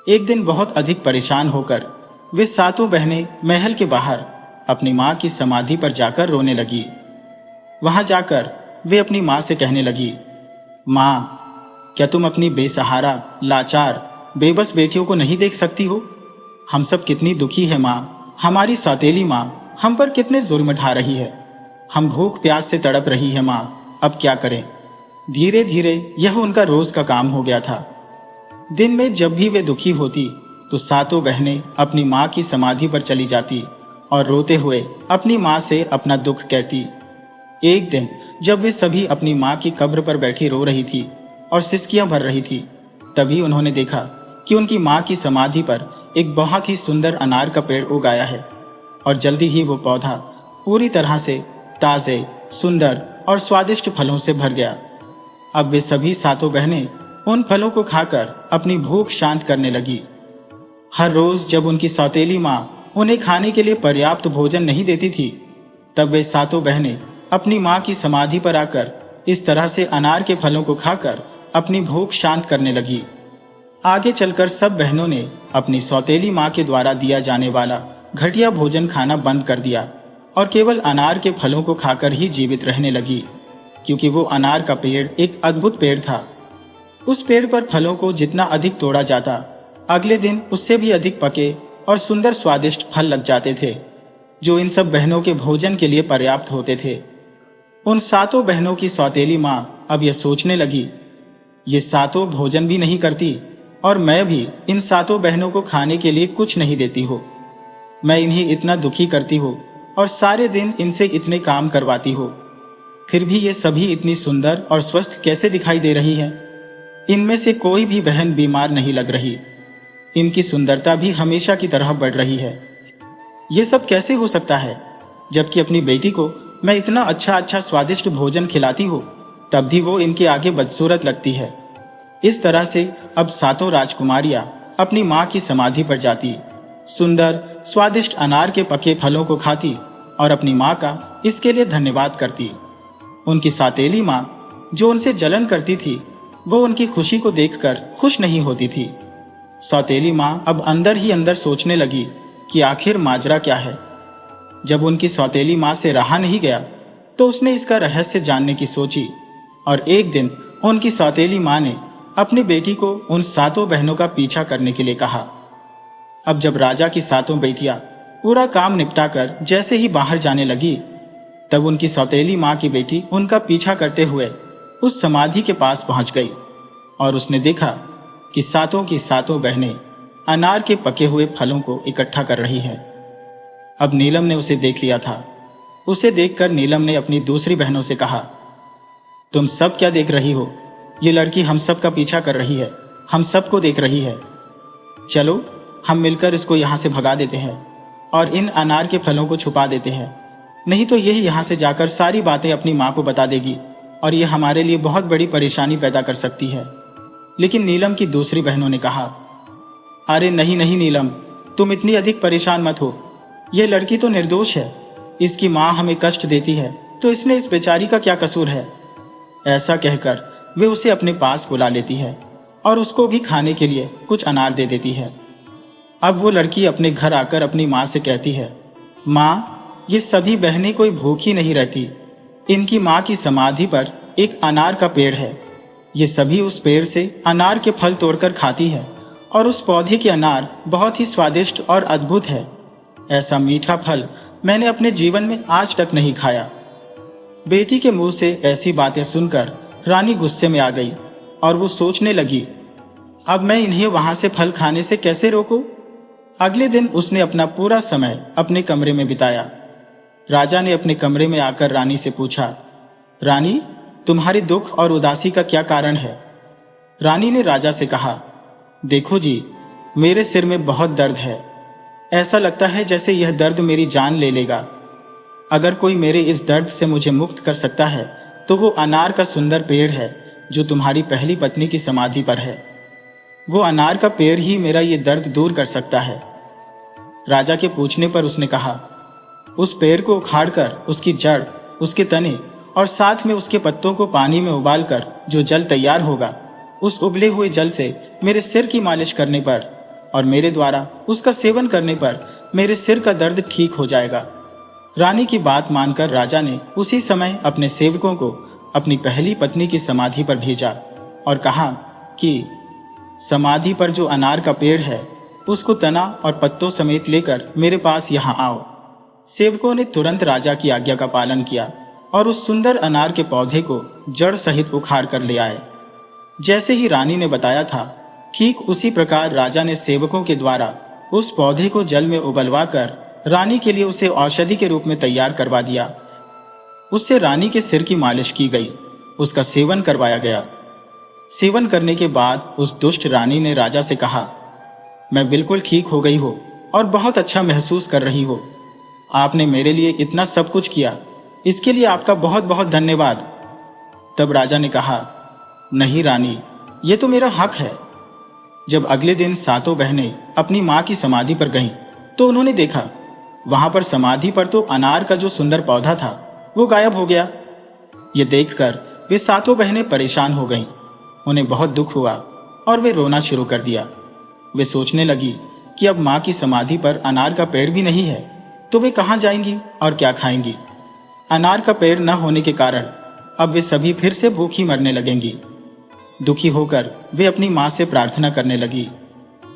S1: एक दिन बहुत अधिक परेशान होकर वे 7 बहनें महल के बाहर अपनी मां की समाधि पर जाकर रोने लगी। वहां जाकर वे अपनी मां से कहने लगी, मां, क्या तुम अपनी बेसहारा, लाचार, बेबस बेटियों को नहीं देख सकती हो? हम सब कितनी दुखी है मां। हमारी सौतेली मां हम पर कितने जुल्म ढा रही है। हम भूख प्यास से तड़प रही है मां, अब क्या करें? धीरे धीरे यह उनका रोज का काम हो गया था। दिन में जब भी वे दुखी होती तो 7 बहनें अपनी मां की समाधि पर चली जाती और रोते हुए अपनी मां से अपना दुख कहती। एक दिन जब वे सभी अपनी मां की कब्र पर बैठी रो रही थी और सिसकियां भर रही थी, तभी उन्होंने देखा कि उनकी मां की समाधि पर एक बहुत ही सुंदर अनार का पेड़ उग आया है और जल्दी ही वो पौधा पूरी तरह से ताजे, सुंदर और स्वादिष्ट फलों से भर गया। अब वे सभी 7 बहनें उन फलों को खाकर अपनी भूख शांत करने लगी। हर रोज जब उनकी सौतेली मां उन्हें खाने के लिए पर्याप्त भोजन नहीं देती थी, तब वे 7 बहनें अपनी मां की समाधि पर आकर इस तरह से अनार के फलों को खाकर अपनी भूख शांत करने लगी। आगे चलकर सब बहनों ने अपनी सौतेली मां के द्वारा दिया जाने वाला घटिया भोजन खाना बंद कर दिया और केवल अनार के फलों को खाकर ही जीवित रहने लगी, क्योंकि वो अनार का पेड़ एक अद्भुत पेड़ था। उस पेड़ पर फलों को जितना अधिक तोड़ा जाता, अगले दिन उससे भी अधिक पके और सुंदर स्वादिष्ट फल लग जाते थे, जो इन सब बहनों के भोजन के लिए पर्याप्त होते थे। उन 7 बहनों की सौतेली मां अब यह सोचने लगी, ये 7 भोजन भी नहीं करती और मैं भी इन 7 बहनों को खाने के लिए कुछ नहीं देती हूँ। मैं इन्हें इतना दुखी करती हूँ और सारे दिन इनसे इतने काम करवाती हूँ, फिर भी ये सभी इतनी सुंदर और स्वस्थ कैसे दिखाई दे रही हैं? इनमें से कोई भी बहन बीमार नहीं लग रही। इनकी सुंदरता भी हमेशा की तरह बढ़ रही है। ये सब कैसे हो सकता है, जबकि अपनी बेटी को मैं इतना अच्छा स्वादिष्ट भोजन खिलाती हूँ, तब भी वो इनके आगे बदसूरत लगती है। इस तरह से अब 7 राजकुमारियां अपनी मां की समाधि पर जाती, सुंदर स्वादिष्ट अनार के पके फलों को खाती और अपनी मां का इसके लिए धन्यवाद करती। उनकी सौतेली मां, जो उनसे जलन करती थी, वो उनकी खुशी को देखकर खुश नहीं होती थी। सौतेली मां अब अंदर ही अंदर सोचने लगी कि आखिर माजरा क्या है। जब उनकी सौतेली मां से रहा नहीं गया, तो उसने इसका रहस्य जानने की सोची और एक दिन उनकी सौतेली मां ने अपनी बेटी को उन 7 बहनों का पीछा करने के लिए कहा। अब जब राजा की 7 बेटियां पूरा काम निपटाकर जैसे ही बाहर जाने लगी, तब उनकी सौतेली मां की बेटी उनका पीछा करते हुए उस समाधि के पास पहुंच गई और उसने देखा कि 7 की 7 बहनें अनार के पके हुए फलों को इकट्ठा कर रही हैं। अब नीलम ने उसे देख लिया था। उसे देखकर नीलम ने अपनी दूसरी बहनों से कहा, तुम सब क्या देख रही हो? ये लड़की हम सब का पीछा कर रही है, हम सबको देख रही है। चलो हम मिलकर इसको यहाँ से भगा देते हैं और इन अनार के फलों को छुपा देते हैं, नहीं तो यही यहाँ से जाकर सारी बातें अपनी माँ को बता देगी और ये हमारे लिए बहुत बड़ी परेशानी पैदा कर सकती है। लेकिन नीलम की दूसरी बहनों ने कहा, अरे नहीं नहीं नीलम, तुम इतनी अधिक परेशान मत हो। यह लड़की तो निर्दोष है, इसकी माँ हमें कष्ट देती है तो इसमें इस बेचारी का क्या कसूर है? ऐसा कहकर वे उसे अपने पास बुला लेती है और उसको भी खाने के लिए कुछ अनार दे देती है। अब वो लड़की अपने घर आकर अपनी माँ से कहती है, माँ, ये सभी बहनें कोई भूखी नहीं रहती। इनकी माँ की समाधि पर एक अनार का पेड़ है। ये सभी उस पेड़ से अनार के फल तोड़कर खाती है और उस पौधे के अनार बहुत ही स्वादिष्ट और अद्भुत है। ऐसा मीठा फल मैंने अपने जीवन में आज तक नहीं खाया। बेटी के मुंह से ऐसी बातें सुनकर रानी गुस्से में आ गई और वो सोचने लगी, अब मैं इन्हें वहां से फल खाने से कैसे रोकूं? अगले दिन उसने अपना पूरा समय अपने कमरे में बिताया। राजा ने अपने कमरे में आकर रानी से पूछा, रानी, तुम्हारे दुख और उदासी का क्या कारण है? रानी ने राजा से कहा, देखो जी, मेरे सिर में बहुत दर्द है। ऐसा लगता है जैसे यह दर्द मेरी जान ले लेगा। अगर कोई मेरे इस दर्द से मुझे मुक्त कर सकता है तो वो अनार का सुंदर पेड़ है जो तुम्हारी पहली पत्नी की समाधि पर है। वो अनार का पेड़ ही मेरा ये दर्द दूर कर सकता है। राजा के पूछने पर उसने कहा, उस पेड़ को उखाड़कर उसकी जड़, उसके तने और साथ में उसके पत्तों को पानी में उबालकर जो जल तैयार होगा, उस उबले हुए जल से मेरे सिर की मालिश करने पर और मेरे द्वारा उसका सेवन करने पर मेरे सिर का दर्द ठीक हो जाएगा। रानी की बात मानकर राजा ने उसी समय अपने सेवकों को अपनी पहली पत्नी की समाधि पर भेजा और कहा कि समाधि पर जो अनार का पेड़ है उसको तना और पत्तों समेत लेकर मेरे पास यहाँ आओ। सेवकों ने तुरंत राजा की आज्ञा का पालन किया और उस सुंदर अनार के पौधे को जड़ सहित उखाड़ कर ले आए। जैसे ही रानी ने बताया था, ठीक उसी प्रकार राजा ने सेवकों के द्वारा उस पौधे को जल में उबलवा कर रानी के लिए उसे औषधि के रूप में तैयार करवा दिया। उससे रानी के सिर की मालिश की गई, उसका सेवन करवाया गया। सेवन करने के बाद उस दुष्ट रानी ने राजा से कहा, मैं बिल्कुल ठीक हो गई हो और बहुत अच्छा महसूस कर रही हो। आपने मेरे लिए इतना सब कुछ किया, इसके लिए आपका बहुत बहुत धन्यवाद। तब राजा ने कहा, नहीं रानी, ये तो मेरा हक है। जब अगले दिन सातों बहनें अपनी मां की समाधि पर गईं, तो उन्होंने देखा वहां पर समाधि पर तो अनार का जो सुंदर पौधा था वो गायब हो गया। ये देखकर वे सातों बहनें परेशान हो गईं। उन्हें बहुत दुख हुआ और वे रोना शुरू कर दिया। वे सोचने लगी कि अब मां की समाधि पर अनार का पेड़ भी नहीं है, तो वे कहां जाएंगी और क्या खाएंगी। अनार का पेड़ न होने के कारण अब वे सभी फिर से भूखी मरने लगेंगी। दुखी होकर वे अपनी मां से प्रार्थना करने लगी।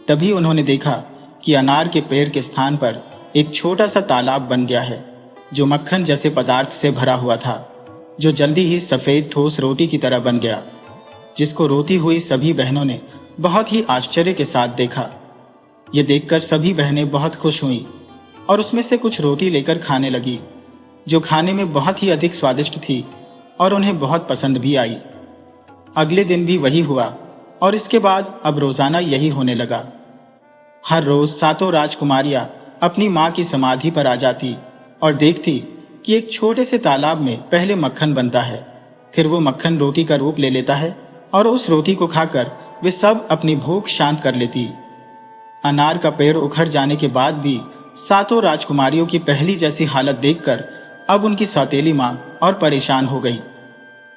S1: तभी उन्होंने देखा कि अनार के पेड़ के स्थान पर एक छोटा सा तालाब बन गया है, जो मक्खन जैसे पदार्थ से भरा हुआ था, जो जल्दी ही सफेद ठोस रोटी की तरह बन गया, जिसको रोती हुई सभी बहनों ने बहुत ही आश्चर्य के साथ देखा। ये देखकर सभी बहनें बहुत खुश हुईं और उसमें से कुछ रोटी लेकर खाने लगी, जो खाने में बहुत ही अधिक स्वादिष्ट थी और उन्हें बहुत पसंद भी आई। अगले दिन भी वही हुआ और इसके बाद अब रोजाना यही होने लगा। हर रोज सातों राजकुमारियां अपनी मां की समाधि पर आ जाती और देखती कि एक छोटे से तालाब में पहले मक्खन बनता है, फिर वो मक्खन रोटी का रूप ले लेता है और उस रोटी को खाकर वे सब अपनी भूख शांत कर लेती। अनार का पेड़ उखड़ जाने के बाद भी सातों राजकुमारियों की पहली जैसी हालत देखकर अब उनकी सौतेली मां और परेशान हो गई।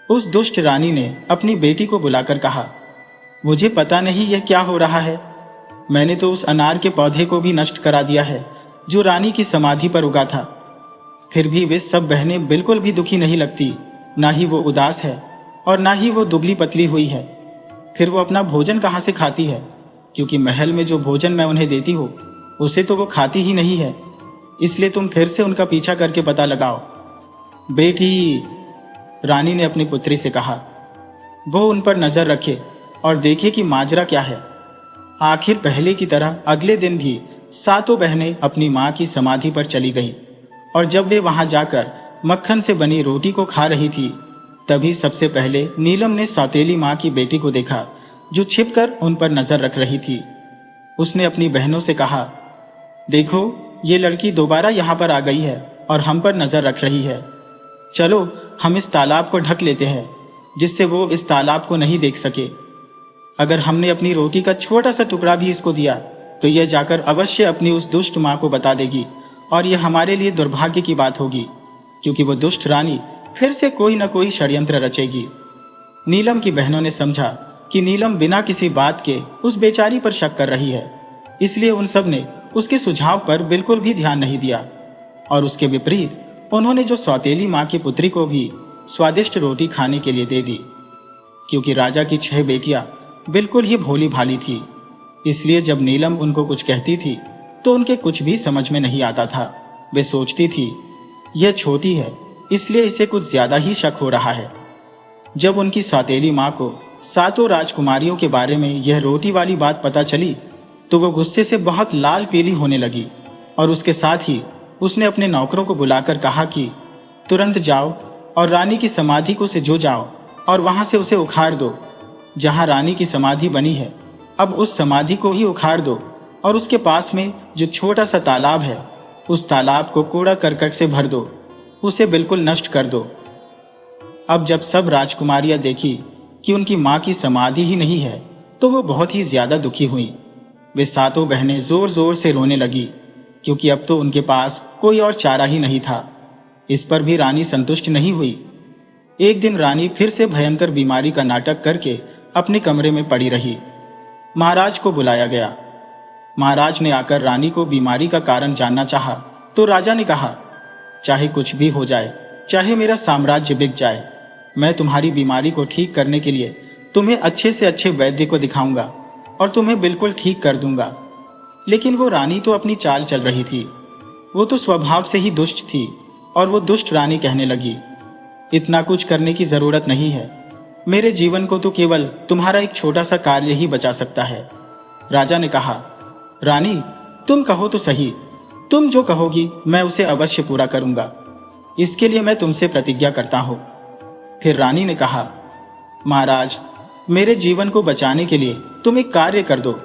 S1: उस दुष्ट रानी ने अपनी बेटी को बुलाकर कहा, मुझे पता नहीं यह क्या हो रहा है। मैंने तो उस अनार के पौधे को भी नष्ट करा दिया है जो रानी की समाधि पर उगा था। फिर भी वे सब बहनें बिल्कुल भी दुखी नहीं लगती, ना ही वो उदास है और ना ही वो दुबली पतली हुई है। फिर वो अपना भोजन कहाँ से खाती है, क्योंकि महल में जो भोजन मैं उन्हें देती हूँ उसे तो वो खाती ही नहीं है। इसलिए तुम फिर से उनका पीछा करके पता लगाओ। बेटी, रानी ने अपनी पुत्री से कहा, वो उन पर नजर रखे और देखे कि माजरा क्या है। आखिर पहले की तरह अगले दिन भी सातों बहनें अपनी मां की समाधि पर चली गईं और जब वे वहां जाकर मक्खन से बनी रोटी को खा रही थी, तभी सबसे पहले नीलम ने सौतेली मां की बेटी को देखा जो छिपकर उन पर नजर रख रही थी। उसने अपनी बहनों से कहा, देखो, ये लड़की दोबारा यहाँ पर आ गई है और हम पर नजर रख रही है। चलो हम इस तालाब को ढक लेते हैं, जिससे वो इस तालाब को नहीं देख सके। अगर हमने अपनी रोटी का छोटा सा टुकड़ा भी इसको दिया तो यह जाकर अवश्य अपनी उस दुष्ट मां को बता देगी और यह हमारे लिए दुर्भाग्य की बात होगी, क्योंकि वो दुष्ट रानी फिर से कोई न कोई षड्यंत्र रचेगी। नीलम की बहनों ने समझा कि नीलम बिना किसी बात के उस बेचारी पर शक कर रही है, इसलिए उन सब ने उसके सुझाव पर बिल्कुल भी ध्यान नहीं दिया और उसके विपरीत उन्होंने जो सौतेली मां की पुत्री को भी स्वादिष्ट रोटी खाने के लिए दे दी। क्योंकि राजा की 6 बेटियां बिल्कुल ही भोली भाली थी, इसलिए जब नीलम उनको कुछ कहती थी तो उनके कुछ भी समझ में नहीं आता था। वे सोचती थी, यह छोटी है इसलिए इसे कुछ ज्यादा ही शक हो रहा है। जब उनकी सौतेली मां को सातों राजकुमारियों के बारे में यह रोटी वाली बात पता चली तो वो गुस्से से बहुत लाल पीली होने लगी और उसके साथ ही उसने अपने नौकरों को बुलाकर कहा कि तुरंत जाओ और रानी की समाधि को से जो जाओ और वहां से उसे उखाड़ दो। जहां रानी की समाधि बनी है अब उस समाधि को ही उखाड़ दो और उसके पास में जो छोटा सा तालाब है उस तालाब को कूड़ा करकट से भर दो, उसे बिल्कुल नष्ट कर दो। अब जब सब राजकुमारियां देखी कि उनकी मां की समाधि ही नहीं है तो वो बहुत ही ज्यादा दुखी हुई। वे सातों बहनें जोर जोर से रोने लगी। क्योंकि अब तो उनके पास कोई और चारा ही नहीं था। इस पर भी रानी संतुष्ट नहीं हुई। एक दिन रानी फिर से भयंकर बीमारी का नाटक करके अपने कमरे में पड़ी रही। महाराज को बुलाया गया। महाराज ने आकर रानी को बीमारी का कारण जानना चाहा, तो राजा ने कहा, चाहे कुछ भी हो जाए, चाहे मेरा साम्राज्य बिक जाए, मैं तुम्हारी बीमारी को ठीक करने के लिए तुम्हें अच्छे से अच्छे वैद्य को दिखाऊंगा और तुम्हें बिल्कुल ठीक कर दूंगा। लेकिन वो रानी तो अपनी चाल चल रही थी। वो तो स्वभाव से ही दुष्ट थी और वो दुष्ट रानी कहने लगी, इतना कुछ करने की जरूरत नहीं है। मेरे जीवन को तो केवल तुम्हारा एक छोटा सा कार्य ही बचा सकता है। राजा ने कहा, रानी तुम कहो तो सही, तुम जो कहोगी मैं उसे अवश्य पूरा करूंगा। इसके लिए मैं तुमसे प्रतिज्ञा करता हूं। फिर रानी ने कहा, महाराज, मेरे जीवन को बचाने के लिए तुम एक कार्य कर दो।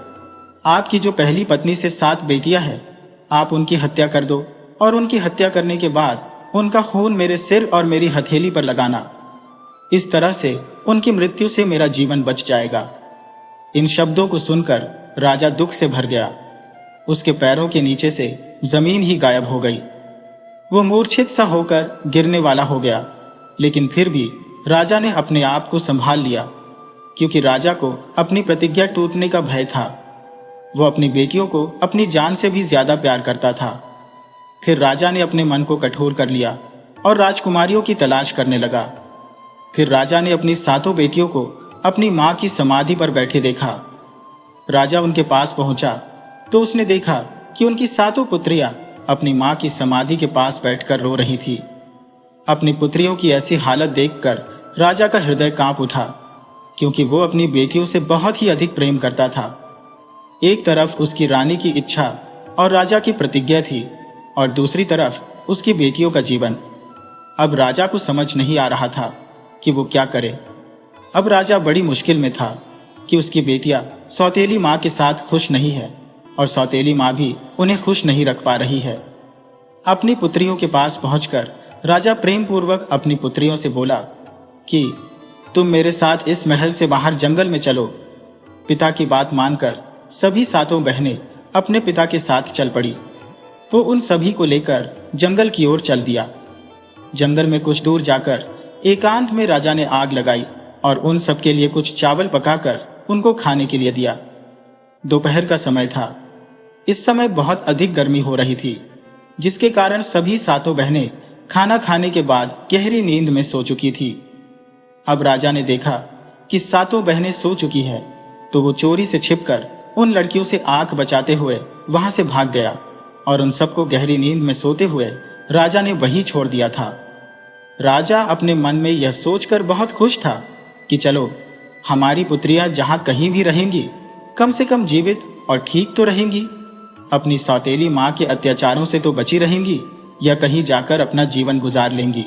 S1: आपकी जो पहली पत्नी से 7 बेटियां हैं, आप उनकी हत्या कर दो और उनकी हत्या करने के बाद उनका खून मेरे सिर और मेरी हथेली पर लगाना। इस तरह से उनकी मृत्यु से मेरा जीवन बच जाएगा। इन शब्दों को सुनकर राजा दुख से भर गया। उसके पैरों के नीचे से जमीन ही गायब हो गई। वो मूर्छित सा होकर गिरने वाला हो गया, लेकिन फिर भी राजा ने अपने आप को संभाल लिया, क्योंकि राजा को अपनी प्रतिज्ञा टूटने का भय था। वो अपनी बेटियों को अपनी जान से भी ज्यादा प्यार करता था। फिर राजा ने अपने मन को कठोर कर लिया और राजकुमारियों की तलाश करने लगा। फिर राजा ने अपनी 7 बेटियों को अपनी मां की समाधि पर बैठे देखा। राजा उनके पास पहुंचा तो उसने देखा कि उनकी 7 पुत्रियां अपनी मां की समाधि के पास बैठकर रो रही थी। अपनी पुत्रियों की ऐसी हालत देखकर राजा का हृदय कांप उठा, क्योंकि वो अपनी बेटियों से बहुत ही अधिक प्रेम करता था। एक तरफ उसकी रानी की इच्छा और राजा की प्रतिज्ञा थी, और दूसरी तरफ उसकी बेटियों का जीवन। अब राजा को समझ नहीं आ रहा था कि वो क्या करे। अब राजा बड़ी मुश्किल में था कि उसकी बेटियां सौतेली मां के साथ खुश नहीं है और सौतेली मां भी उन्हें खुश नहीं रख पा रही है। अपनी पुत्रियों के पास पहुंचकर राजा प्रेम पूर्वक अपनी पुत्रियों से बोला कि तुम मेरे साथ इस महल से बाहर जंगल में चलो। पिता की बात मानकर सभी 7 बहनें अपने पिता के साथ चल पड़ी। वो उन सभी को लेकर जंगल की ओर चल दिया। जंगल में कुछ दूर जाकर एकांत में राजा ने आग लगाई और उन सब के लिए कुछ चावल पकाकर उनको खाने के लिए दिया। दोपहर का समय था। इस समय बहुत अधिक गर्मी हो रही थी, जिसके कारण सभी 7 बहनें खाना खाने के बाद गहरी नींद में सो चुकी थी। अब राजा ने देखा कि 7 बहनें सो चुकी है, तो वो चोरी से छिपकर उन लड़कियों से आंख बचाते हुए वहां से भाग गया और उन सबको गहरी नींद में सोते हुए राजा ने वहीं छोड़ दिया था। राजा अपने मन में यह सोचकर बहुत खुश था कि चलो, हमारी पुत्रियां जहां कहीं भी रहेंगी, कम से कम जीवित और ठीक तो रहेंगी। अपनी सौतेली मां के अत्याचारों से तो बची रहेंगी या कहीं जाकर अपना जीवन गुजार लेंगी।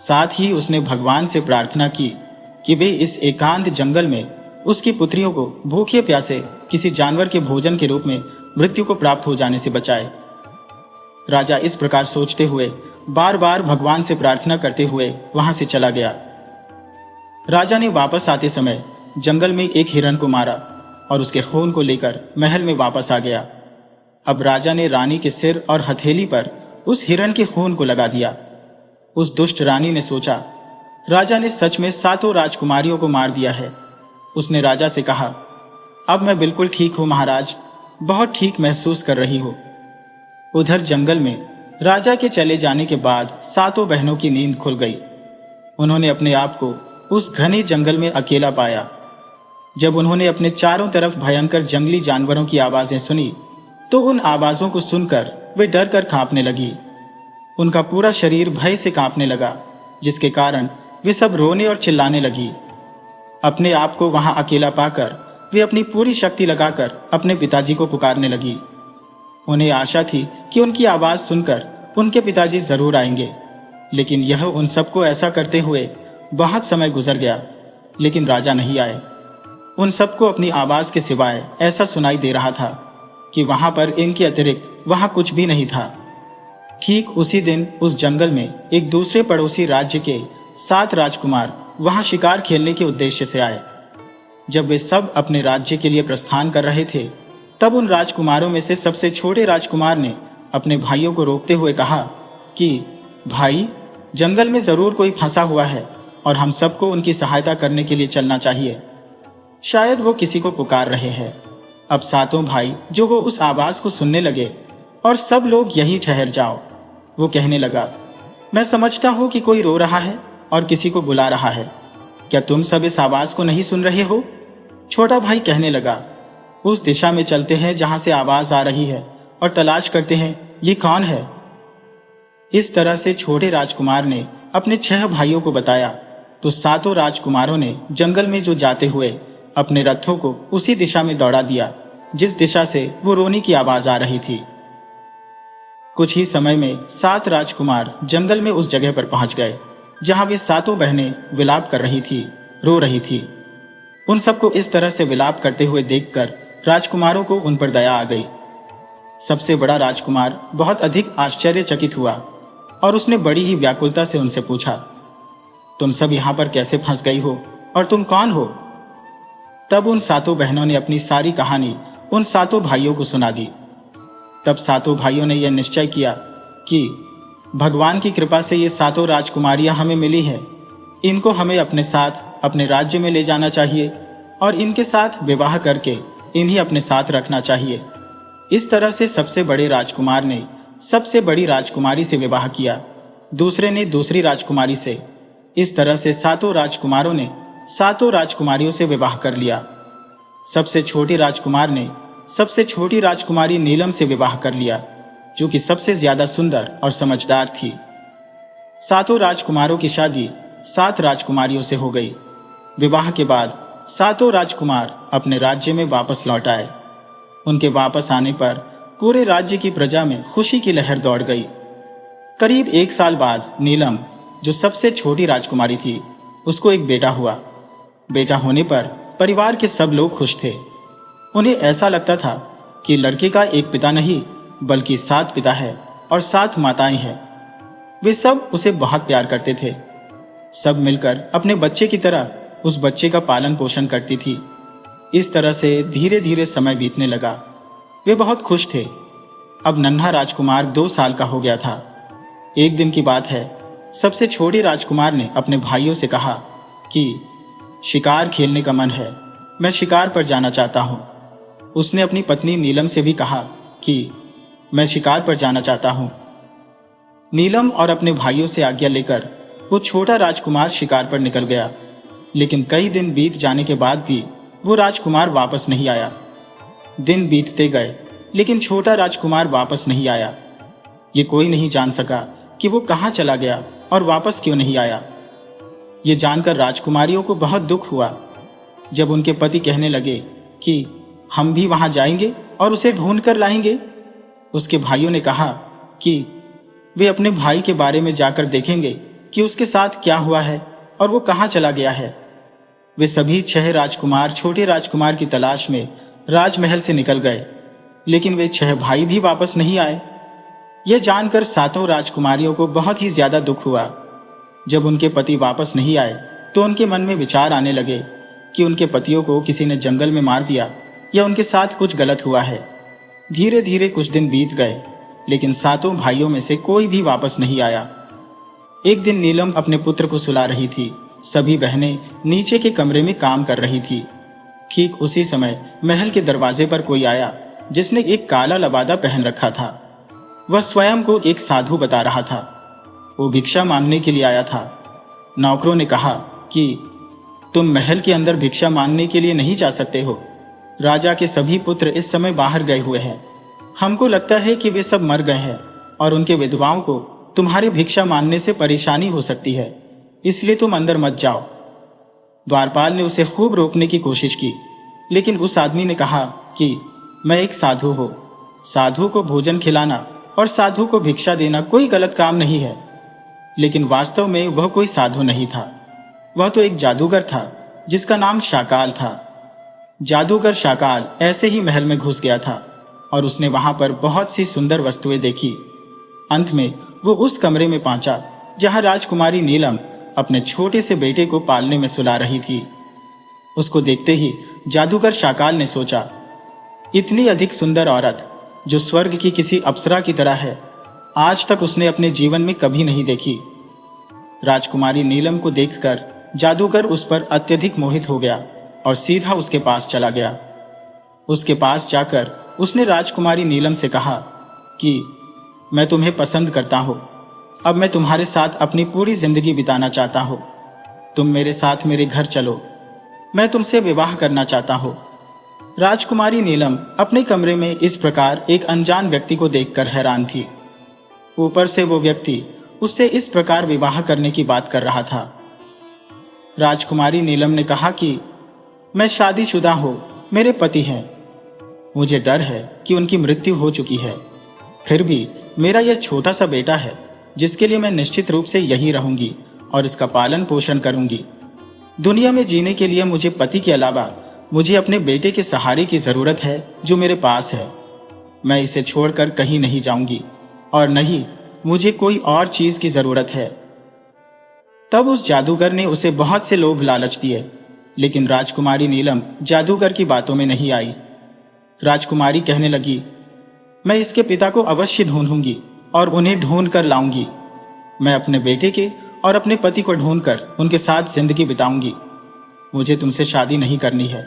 S1: साथ ही उसने भगवान से प्रार्थना की कि वे इस एकांत जंगल में उसकी पुत्रियों को भूखे प्यासे किसी जानवर के भोजन के रूप में मृत्यु को प्राप्त हो जाने से बचाए। राजा इस प्रकार सोचते हुए बार बार भगवान से प्रार्थना करते हुए वहां से चला गया। राजा ने वापस आते समय जंगल में एक हिरण को मारा और उसके खून को लेकर महल में वापस आ गया। अब राजा ने रानी के सिर और हथेली पर उस हिरण के खून को लगा दिया। उस दुष्ट रानी ने सोचा, राजा ने सच में 7 राजकुमारियों को मार दिया है। उसने राजा से कहा, अब मैं बिल्कुल ठीक हूं महाराज, बहुत ठीक महसूस कर रही हूं। उधर जंगल में राजा के चले जाने के बाद 7 बहनों की नींद खुल गई। उन्होंने अपने आप को उस घने जंगल में अकेला पाया। जब उन्होंने अपने चारों तरफ भयंकर जंगली जानवरों की आवाजें सुनी, तो उन आवाजों को सुनकर वे डर कर कांपने लगी। उनका पूरा शरीर भय से कांपने लगा, जिसके कारण वे सब रोने और चिल्लाने लगी। अपने आप को वहां अकेला पाकर वे अपनी पूरी शक्ति लगाकर अपने पिताजी को पुकारने लगी। उन्हें आशा थी कि उनकी आवाज सुनकर उनके पिताजी जरूर आएंगे, लेकिन यह उन सबको ऐसा करते हुए बहुत समय गुजर गया, लेकिन राजा नहीं आए। उन सबको अपनी आवाज के सिवाय ऐसा सुनाई दे रहा था कि वहां पर इनके अतिरिक्त वहां कुछ भी नहीं था। ठीक उसी दिन उस जंगल में एक दूसरे पड़ोसी राज्य के 7 राजकुमार वहां शिकार खेलने के उद्देश्य से आए। जब वे सब अपने राज्य के लिए प्रस्थान कर रहे थे, तब उन राजकुमारों में से सबसे छोटे राजकुमार ने अपने भाइयों को रोकते हुए कहा कि भाई, जंगल में जरूर कोई फंसा हुआ है और हम सबको उनकी सहायता करने के लिए चलना चाहिए। शायद वो किसी को पुकार रहे हैं। अब सातों भाई जो वो उस आवाज को सुनने लगे और सब लोग यहीं ठहर जाओ। वो कहने लगा, मैं समझता हूँ कि कोई रो रहा है और किसी को बुला रहा है। क्या तुम सब इस आवाज को नहीं सुन रहे हो? छोटा भाई कहने लगा, उस दिशा में चलते हैं जहां से आवाज आ रही है और तलाश करते हैं ये कौन है। इस तरह से छोटे राजकुमार ने अपने 6 भाइयों को बताया तो सातों राजकुमारों ने जंगल में जो जाते हुए अपने रथों को उसी दिशा में दौड़ा दिया जिस दिशा से वो रोने की आवाज आ रही थी। कुछ ही समय में 7 राजकुमार जंगल में उस जगह पर पहुंच गए जहां वे सातों बहनें विलाप कर रही थी, रो रही थी। उन सबको इस तरह से विलाप करते हुए देखकर राजकुमारों को उन पर दया आ गई। सबसे बड़ा राजकुमार बहुत अधिक आश्चर्यचकित हुआ और उसने बड़ी ही व्याकुलता से उनसे पूछा, तुम सब यहां पर कैसे फंस गई हो और तुम कौन हो? तब उन सातों बहनों ने अपनी सारी कहानी उन सातों भाइयों को सुना दी। तब सातों भाइयों ने यह निश्चय किया कि भगवान की कृपा से ये सातों राजकुमारियां हमें मिली है, इनको हमें अपने साथ अपने राज्य में ले जाना चाहिए और इनके साथ विवाह करके इन्हें अपने साथ रखना चाहिए। इस तरह से सबसे बड़े राजकुमार ने सबसे बड़ी राजकुमारी से विवाह किया, दूसरे ने दूसरी राजकुमारी से। इस तरह से सातों राजकुमारों ने सातों राजकुमारियों से विवाह कर लिया। सबसे छोटे राजकुमार ने सबसे छोटी राजकुमारी नीलम से विवाह कर लिया, जो कि सबसे ज्यादा सुंदर और समझदार थी। सातों राजकुमारों की शादी 7 राजकुमारियों से हो गई। विवाह के बाद सातों राजकुमार अपने राज्य में वापस लौट आए। उनके वापस आने पर पूरे राज्य की प्रजा में खुशी की लहर दौड़ गई। करीब 1 साल बाद नीलम, जो सबसे छोटी राजकुमारी थी, उसको एक बेटा हुआ। बेटा होने पर परिवार के सब लोग खुश थे। उन्हें ऐसा लगता था कि लड़के का एक पिता नहीं बल्कि 7 पिता है और 7 माताएं हैं। वे सब उसे बहुत प्यार करते थे। सब मिलकर अपने बच्चे की तरह उस बच्चे का पालन पोषण करती थी। इस तरह से धीरे धीरे समय बीतने लगा। वे बहुत खुश थे। अब नन्हा राजकुमार 2 साल का हो गया था। एक दिन की बात है, सबसे छोटे राजकुमार ने अपने भाइयों से कहा कि शिकार खेलने का मन है, मैं शिकार पर जाना चाहता हूं। उसने अपनी पत्नी नीलम से भी कहा कि मैं शिकार पर जाना चाहता हूं। नीलम और अपने भाइयों से आज्ञा लेकर वो छोटा राजकुमार शिकार पर निकल गया, लेकिन कई दिन बीत जाने के बाद भी वो राजकुमार वापस नहीं आया। दिन बीतते गए लेकिन छोटा राजकुमार वापस नहीं आया। ये कोई नहीं जान सका कि वो कहां चला गया और वापस क्यों नहीं आया। ये जानकर राजकुमारियों को बहुत दुख हुआ। जब उनके पति कहने लगे कि हम भी वहां जाएंगे और उसे ढूंढ कर लाएंगे, उसके भाइयों ने कहा कि वे अपने भाई के बारे में जाकर देखेंगे कि उसके साथ क्या हुआ है और वो कहां चला गया है। वे सभी 6 राजकुमार छोटे राजकुमार की तलाश में राजमहल से निकल गए, लेकिन वे 6 भाई भी वापस नहीं आए। यह जानकर सातों राजकुमारियों को बहुत ही ज्यादा दुख हुआ। जब उनके पति वापस नहीं आए तो उनके मन में विचार आने लगे कि उनके पतियों को किसी ने जंगल में मार दिया या उनके साथ कुछ गलत हुआ है। धीरे धीरे कुछ दिन बीत गए, लेकिन सातों भाइयों में से कोई भी वापस नहीं आया। एक दिन नीलम अपने पुत्र को सुला रही थी। सभी बहनें नीचे के कमरे में काम कर रही थी। ठीक उसी समय महल के दरवाजे पर कोई आया जिसने एक काला लबादा पहन रखा था। वह स्वयं को एक साधु बता रहा था। वो भिक्षा मांगने के लिए आया था। नौकरों ने कहा कि तुम महल के अंदर भिक्षा मांगने के लिए नहीं जा सकते हो। राजा के सभी पुत्र इस समय बाहर गए हुए हैं। हमको लगता है कि वे सब मर गए हैं और उनके विधवाओं को तुम्हारी भिक्षा मांगने से परेशानी हो सकती है, इसलिए तुम अंदर मत जाओ। द्वारपाल ने उसे खूब रोकने की कोशिश की, लेकिन उस आदमी ने कहा कि मैं एक साधु हूं। साधु को भोजन खिलाना और साधु को भिक्षा देना कोई गलत काम नहीं है। लेकिन वास्तव में वह कोई साधु नहीं था। वह तो एक जादूगर था जिसका नाम शाकाल था। जादूगर शाकाल ऐसे ही महल में घुस गया था और उसने वहां पर बहुत सी सुंदर वस्तुएं देखी। अंत में वो उस कमरे में पहुंचा जहां राजकुमारी नीलम अपने छोटे से बेटे को पालने में सुला रही थी। उसको देखते ही जादूगर शाकाल ने सोचा, इतनी अधिक सुंदर औरत जो स्वर्ग की किसी अप्सरा की तरह है, आज तक उसने अपने जीवन में कभी नहीं देखी। राजकुमारी नीलम को देखकर जादूगर उस पर अत्यधिक मोहित हो गया और सीधा उसके पास चला गया। उसके पास जाकर उसने राजकुमारी नीलम से कहा कि मैं तुम्हें पसंद करता हूं, अब मैं तुम्हारे साथ अपनी पूरी जिंदगी बिताना चाहता हूं। तुम मेरे साथ मेरे घर चलो, मैं तुमसे विवाह करना चाहता हूं। राजकुमारी नीलम अपने कमरे में इस प्रकार एक अनजान व्यक्ति को देखकर हैरान थी। ऊपर से वो व्यक्ति उससे इस प्रकार विवाह करने की बात कर रहा था। राजकुमारी नीलम ने कहा कि मैं शादीशुदा हूं, मेरे पति हैं। मुझे डर है कि उनकी मृत्यु हो चुकी है, फिर भी मेरा यह छोटा सा बेटा है जिसके लिए मैं निश्चित रूप से यही रहूंगी और इसका पालन पोषण करूंगी। दुनिया में जीने के लिए मुझे पति के अलावा मुझे अपने बेटे के सहारे की जरूरत है जो मेरे पास है। मैं इसे छोड़कर कहीं नहीं जाऊंगी और नहीं मुझे कोई और चीज की जरूरत है। तब उस जादूगर ने उसे बहुत से लोभ लालच दिए, लेकिन राजकुमारी नीलम जादूगर की बातों में नहीं आई। राजकुमारी कहने लगी, मैं इसके पिता को अवश्य ढूंढूंगी और उन्हें ढूंढ कर लाऊंगी। मैं अपने बेटे के और अपने पति को ढूंढकर उनके साथ जिंदगी बिताऊंगी। मुझे तुमसे शादी नहीं करनी है।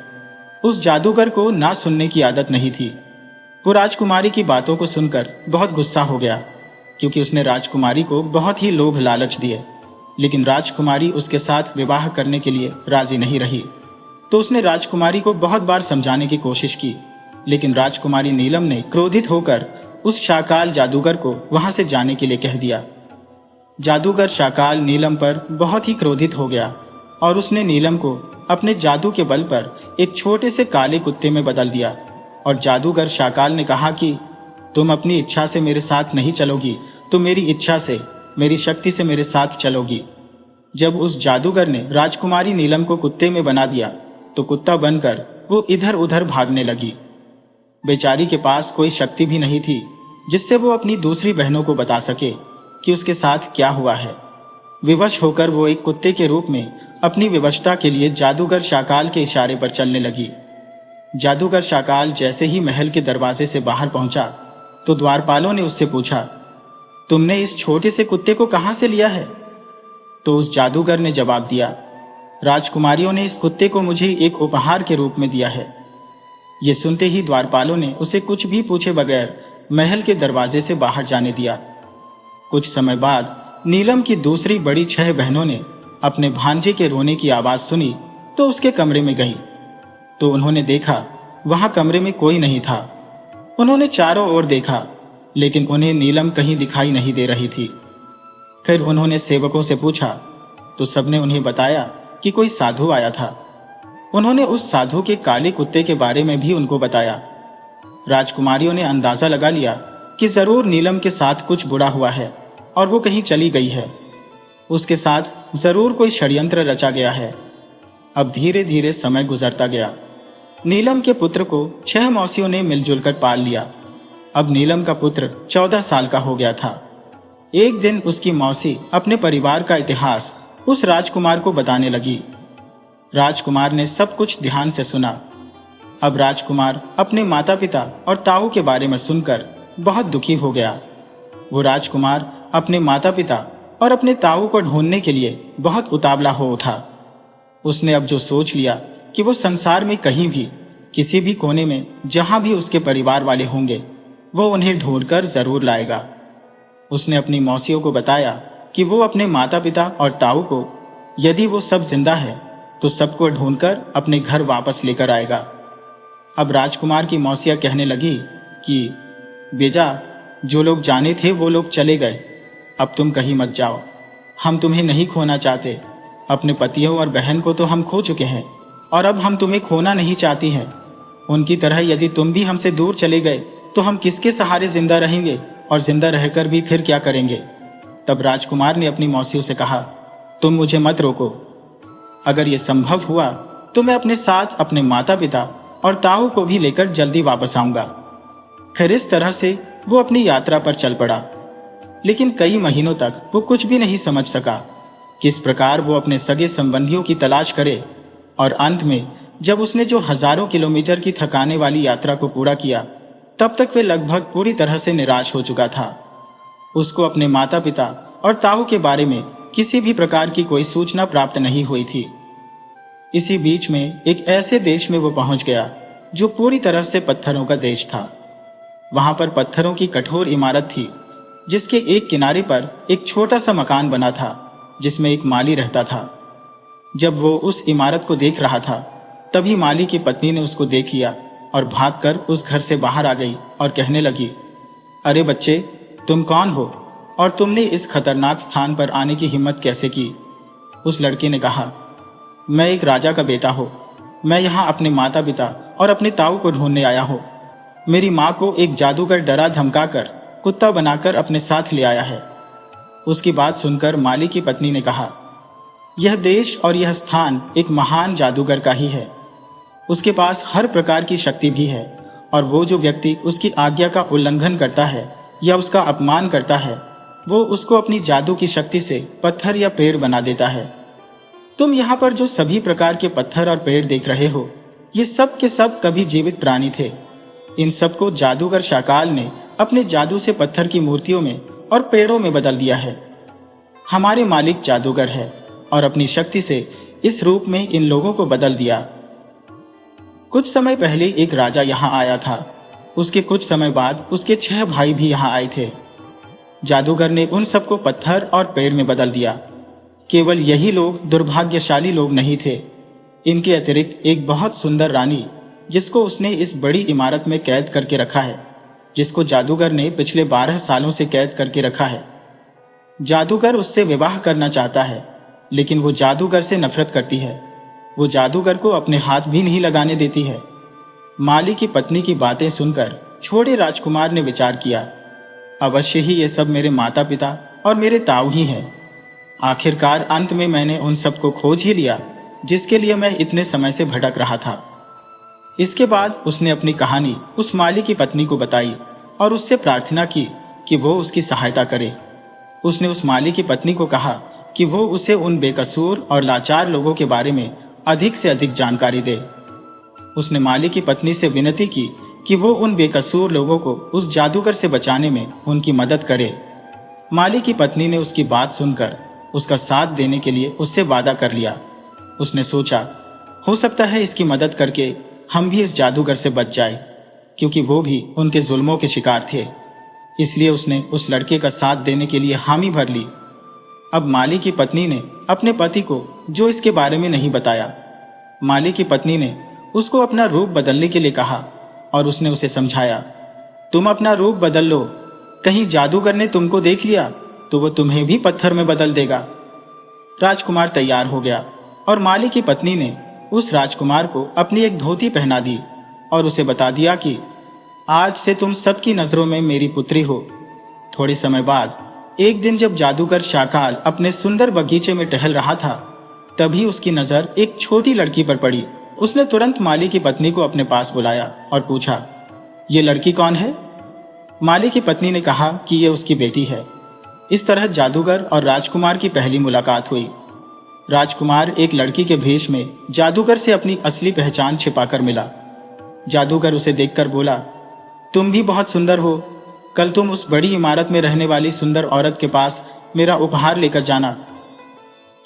S1: उस जादूगर को ना सुनने की आदत नहीं थी। वो राजकुमारी की बातों को सुनकर बहुत गुस्सा हो गया, क्योंकि उसने राजकुमारी को बहुत ही लोभ लालच दिए, लेकिन राजकुमारी उसके साथ विवाह करने के लिए राजी नहीं रही। तो उसने राजकुमारी को बहुत बार समझाने की कोशिश की, लेकिन राजकुमारी नीलम ने क्रोधित होकर उस शाकाल जादूगर को वहां से जाने के लिए कह दिया। जादूगर शाकाल नीलम पर बहुत ही क्रोधित हो गया और उसने नीलम को अपने जादू के बल पर एक छोटे से काले कुत्ते में बदल दिया। और जादूगर शाकाल ने कहा कि तुम अपनी इच्छा से मेरे साथ नहीं चलोगी, तुम मेरी इच्छा से, मेरी शक्ति से मेरे साथ चलोगी। जब उस जादूगर ने राजकुमारी नीलम को कुत्ते में बना दिया तो कुत्ता बनकर वो इधर उधर भागने लगी। बेचारी के पास कोई शक्ति भी नहीं थी जिससे वो अपनी दूसरी बहनों को बता सके कि उसके साथ क्या हुआ है। विवश होकर वो एक कुत्ते के रूप में अपनी विवशता के लिए जादूगर शाकाल के इशारे पर चलने लगी। जादूगर शाकाल जैसे ही महल के दरवाजे से बाहर पहुंचा तो द्वारपालों ने उससे पूछा, तुमने इस छोटे से कुत्ते को कहां से लिया है? तो उस जादूगर ने जवाब दिया, राजकुमारियों ने इस कुत्ते को मुझे एक उपहार के रूप में दिया है। ये सुनते ही द्वारपालों ने उसे कुछ भी पूछे बगैर महल के दरवाजे से बाहर जाने दिया। कुछ समय बाद नीलम की दूसरी बड़ी 6 बहनों ने अपने भांजे के रोने की आवाज सुनी तो उसके कमरे में गई। तो उन्होंने देखा वहां कमरे में कोई नहीं था। उन्होंने चारों ओर देखा, लेकिन उन्हें नीलम कहीं दिखाई नहीं दे रही थी। फिर उन्होंने सेवकों से पूछा तो सबने उन्हें बताया कि कोई साधु आया था। उन्होंने उस साधु के काले कुत्ते के बारे में भी उनको बताया। राजकुमारियों ने अंदाजा लगा लिया कि जरूर नीलम के साथ कुछ बुरा हुआ है और वो कहीं चली गई है। उसके साथ जरूर कोई षड्यंत्र रचा गया है। अब धीरे धीरे समय गुजरता गया। नीलम के पुत्र को 6 मौसियों ने मिलजुल कर पाल लिया। अब नीलम का पुत्र 14 साल का हो गया था। एक दिन उसकी मौसी अपने परिवार का इतिहास उस राजकुमार को बताने लगी। राजकुमार ने सब कुछ ध्यान से सुना। अब राजकुमार अपने माता पिता और ताऊ के बारे में सुनकर बहुत दुखी हो गया। वो राजकुमार अपने माता पिता और अपने ताऊ को ढूंढने के लिए बहुत उतावला हो उठा। उसने अब जो सोच लिया कि वो संसार में कहीं भी, किसी भी कोने में जहां भी उसके परिवार वाले होंगे, वो उन्हें ढूंढकर जरूर लाएगा। उसने अपनी मौसियों को बताया कि वो अपने माता पिता और ताऊ को, यदि वो सब जिंदा है, तो सबको ढूंढकर अपने घर वापस लेकर आएगा। अब राजकुमार की मौसियां कहने लगी कि बेजा, जो लोग जाने थे वो लोग चले गए, अब तुम कहीं मत जाओ। हम तुम्हें नहीं खोना चाहते। अपने पतियों और बहन को तो हम खो चुके हैं और अब हम तुम्हें खोना नहीं चाहती हैं। उनकी तरह यदि तुम भी हमसे दूर चले गए तो हम किसके सहारे जिंदा रहेंगे और जिंदा रहकर भी फिर क्या करेंगे? तब राजकुमार ने अपनी मौसियों से कहा, तुम मुझे मत रोको। अगर ये संभव हुआ तो मैं अपने साथ अपने माता पिता और ताऊ को भी लेकर जल्दी वापस आऊंगा। फिर इस तरह से वो अपनी यात्रा पर चल पड़ा। लेकिन कई महीनों तक वो कुछ भी नहीं समझ सका किस प्रकार वो अपने सगे संबंधियों की तलाश करे। और अंत में जब उसने जो हजारों किलोमीटर की थकाने वाली यात्रा को पूरा किया तब तक वे लगभग पूरी तरह से निराश हो चुका था। उसको अपने माता पिता और ताऊ के बारे में किसी भी प्रकार की कोई सूचना प्राप्त नहीं हुई थी। इसी बीच में एक ऐसे देश में वो पहुंच गया जो पूरी तरह से पत्थरों का देश था। वहां पर पत्थरों की कठोर इमारत थी, जिसके एक किनारे पर एक छोटा सा मकान बना था जिसमें एक माली रहता था। जब वो उस इमारत को देख रहा था, तभी माली की पत्नी ने उसको देख लिया और भागकर उस घर से बाहर आ गई और कहने लगी, अरे बच्चे, तुम कौन हो और तुमने इस खतरनाक स्थान पर आने की हिम्मत कैसे की? उस लड़के ने कहा, मैं एक राजा का बेटा हूँ। मैं यहाँ अपने माता पिता और अपने ताऊ को ढूंढने आया हूँ। मेरी माँ को एक जादूगर डरा धमकाकर कुत्ता बनाकर अपने साथ ले आया है। उसकी बात सुनकर माली की पत्नी ने कहा, यह देश और यह स्थान एक महान जादूगर का ही है। उसके पास हर प्रकार की शक्ति भी है और वो जो व्यक्ति उसकी आज्ञा का उल्लंघन करता है या उसका अपमान करता है, वो उसको अपनी जादू की शक्ति से पत्थर या पेड़ बना देता है। तुम यहाँ पर जो सभी प्रकार के पत्थर और पेड़ देख रहे हो, ये सब के सब कभी जीवित प्राणी थे। इन सबको जादूगर शाकाल ने अपने जादू से पत्थर की मूर्तियों में और पेड़ों में बदल दिया है। हमारे मालिक जादूगर है और अपनी शक्ति से इस रूप में इन लोगों को बदल दिया। कुछ समय पहले एक राजा यहाँ आया था। उसके कुछ समय बाद उसके 6 भाई भी यहाँ आए थे। जादूगर ने उन सबको पत्थर और पेड़ में बदल दिया। केवल यही लोग दुर्भाग्यशाली लोग नहीं थे। इनके अतिरिक्त एक बहुत सुंदर रानी, जिसको उसने इस बड़ी इमारत में कैद करके रखा है, जिसको जादूगर ने पिछले 12 सालों से कैद करके रखा है। जादूगर उससे विवाह करना चाहता है, लेकिन वो जादूगर से नफरत करती है। वो जादूगर को अपने हाथ भी नहीं लगाने देती है। माली की पत्नी की बातें सुनकर छोटे राजकुमार ने विचार किया, अवश्य ही ये सब मेरे माता पिता और मेरे ताऊ ही हैं। आखिरकार अंत में मैंने उन सबको खोज ही लिया जिसके लिए मैं इतने समय से भटक रहा था। इसके बाद उसने अपनी कहानी उस माली की पत्नी को बताई और उससे प्रार्थना की कि वो उसकी सहायता करे। उसने उस माली की पत्नी को कहा कि वो उसे उन बेकसूर और लाचार लोगों के बारे में अधिक से अधिक जानकारी दे। उसने माली की पत्नी से विनती की कि वो उन बेकसूर लोगों को उस जादूगर से बचाने में उनकी मदद करे। माली की पत्नी ने उसकी बात सुनकर उसका साथ देने के लिए उससे वादा कर लिया। उसने सोचा, हो सकता है इसकी मदद करके हम भी इस जादूगर से बच जाए, क्योंकि वो भी उनके जुल्मों के शिकार थे। इसलिए उसने उस लड़के का साथ देने के लिए हामी भर ली। अब माली की पत्नी ने अपने पति को जो इसके बारे में नहीं बताया। माली की पत्नी ने उसको अपना रूप बदलने के लिए कहा और उसने उसे समझाया, तुम अपना रूप बदल लो, कहीं जादूगर ने तुमको देख लिया तो वो तुम्हें भी पत्थर में बदल देगा। राजकुमार तैयार हो गया और माली की पत्नी ने उस राजकुमार को अपनी एक धोती पहना दी और उसे बता दिया कि आज से तुम सबकी नजरों में मेरी पुत्री हो। थोड़े समय बाद एक दिन जब जादूगर शाकाल अपने सुंदर बगीचे में टहल रहा था, तभी उसकी नजर एक छोटी लड़की पर पड़ी। उसने तुरंत माली की पत्नी को अपने पास बुलाया और पूछा, ये लड़की कौन है? माली की पत्नी ने कहा कि ये उसकी बेटी है। इस तरह जादूगर और राजकुमार की पहली मुलाकात हुई। राजकुमार एक लड़की के भेष में जादूगर से अपनी असली पहचान छिपाकर मिला। जादूगर उसे देखकर बोला, तुम भी बहुत सुंदर हो। कल तुम उस बड़ी इमारत में रहने वाली सुंदर औरत के पास मेरा उपहार लेकर जाना।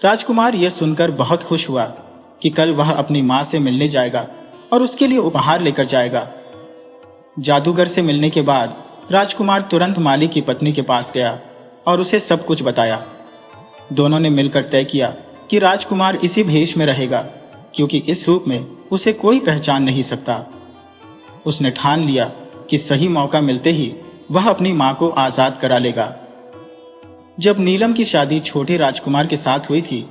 S1: राजकुमार यह सुनकर बहुत खुश हुआ कि कल वह अपनी मां से मिलने जाएगा और उसके लिए उपहार लेकर जाएगा। जादूगर से मिलने के बाद राजकुमार तुरंत माली की पत्नी के पास गया और उसे सब कुछ बताया। दोनों ने मिलकर तय किया कि राजकुमार इसी भेष में रहेगा, क्योंकि इस रूप में उसे कोई पहचान नहीं सकता। उसने ठान लिया कि सही मौका मिलते ही वह अपनी मां को आजाद करा लेगा। जब नीलम की शादी छोटे राजकुमार के साथ हुई थी,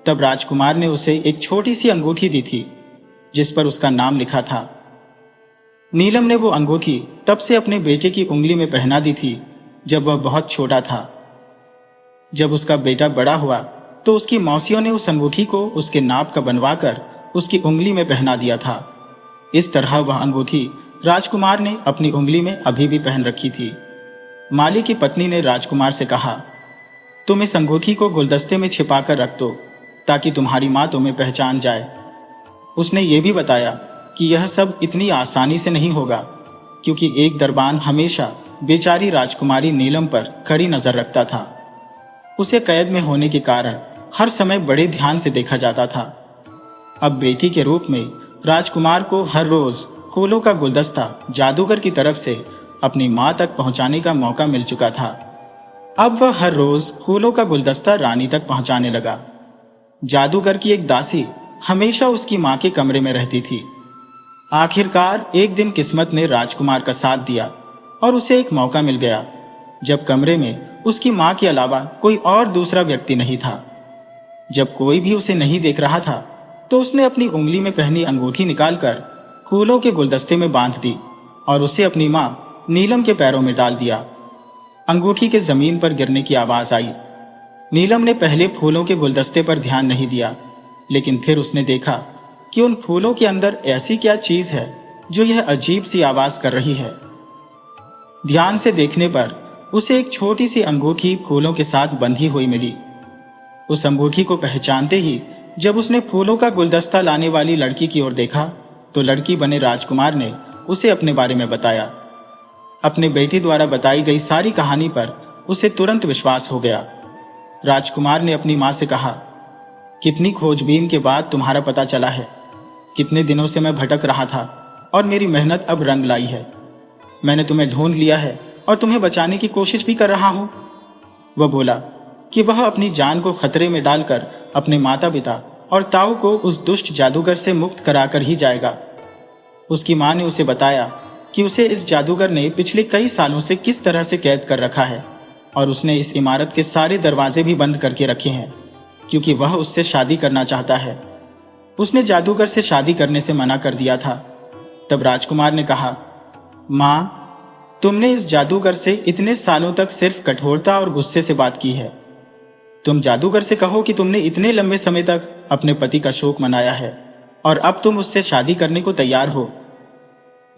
S1: तब राजकुमार ने उसे एक छोटी सी अंगूठी दी थी जिस पर उसका नाम लिखा था। नीलम ने वो अंगूठी तब से अपने बेटे की उंगली में पहना दी थी जब वह बहुत छोटा था। जब उसका बेटा बड़ा हुआ तो उसकी मौसियों ने उस अंगूठी को उसके नाप का बनवाकर उसकी उंगली में पहना दिया था। इस तरह वह अंगूठी राजकुमार ने अपनी उंगली में अभी भी पहन रखी थी। माली की पत्नी ने राजकुमार से कहा, तुम इस अंगूठी को गुलदस्ते में छिपाकर रख दो ताकि तुम्हारी मां तुम्हें पहचान जाए। उसने ये भी बताया कि यह सब इतनी आसानी से नहीं होगा, क्योंकि एक दरबान हमेशा बेचारी राजकुमारी नीलम पर कड़ी नजर रखता था। उसे कैद में होने के कारण हर समय बड़े ध्यान से देखा जाता था। अब बेटी के रूप में राजकुमार को हर रोज फूलों का गुलदस्ता जादूगर की तरफ से अपनी मां तक पहुंचाने का मौका मिल चुका था। अब वह हर रोज फूलों का गुलदस्ता रानी तक पहुंचाने लगा। जादूगर की एक दासी हमेशा उसकी मां के कमरे में रहती थी। आखिरकार एक दिन किस्मत ने राजकुमार का साथ दिया और उसे एक मौका मिल गया, जब कमरे में उसकी मां के अलावा कोई और दूसरा व्यक्ति नहीं था। जब कोई भी उसे नहीं देख रहा था तो उसने अपनी उंगली में पहनी अंगूठी निकालकर फूलों के गुलदस्ते में बांध दी और उसे अपनी मां नीलम के पैरों में डाल दिया। अंगूठी के जमीन पर गिरने की आवाज आई। नीलम ने पहले फूलों के गुलदस्ते पर ध्यान नहीं दिया, लेकिन फिर उसने देखा कि उन फूलों के अंदर ऐसी क्या चीज है जो यह अजीब सी आवाज कर रही है। ध्यान से देखने पर उसे एक छोटी सी अंगूठी फूलों के साथ बंधी हुई मिली। उस अंगूठी को पहचानते ही जब उसने फूलों का गुलदस्ता लाने वाली लड़की की ओर देखा तो लड़की बने राजकुमार ने उसे अपने बारे में बताया। अपने बेटी द्वारा बताई गई सारी कहानी पर उसे तुरंत विश्वास हो गया। राजकुमार ने अपनी मां से कहा, कितनी खोजबीन के बाद तुम्हारा पता चला है। कितने दिनों से मैं भटक रहा था और मेरी मेहनत अब रंग लाई है। मैंने तुम्हें ढूंढ लिया है और तुम्हें बचाने की कोशिश भी कर रहा हूं। वह बोला कि वह अपनी जान को खतरे में डालकर अपने माता पिता और ताऊ को उस दुष्ट जादूगर से मुक्त कराकर ही जाएगा। उसकी मां ने उसे बताया कि उसे इस जादूगर ने पिछले कई सालों से किस तरह से कैद कर रखा है और उसने इस इमारत के सारे दरवाजे भी बंद करके रखे हैं, क्योंकि वह उससे शादी करना चाहता है। उसने जादूगर से शादी करने से मना कर दिया था। तब राजकुमार ने कहा, मां, तुमने इस जादूगर से इतने सालों तक सिर्फ कठोरता और गुस्से से बात की है। तुम जादूगर से कहो कि तुमने इतने लंबे समय तक अपने पति का शोक मनाया है और अब तुम उससे शादी करने को तैयार हो।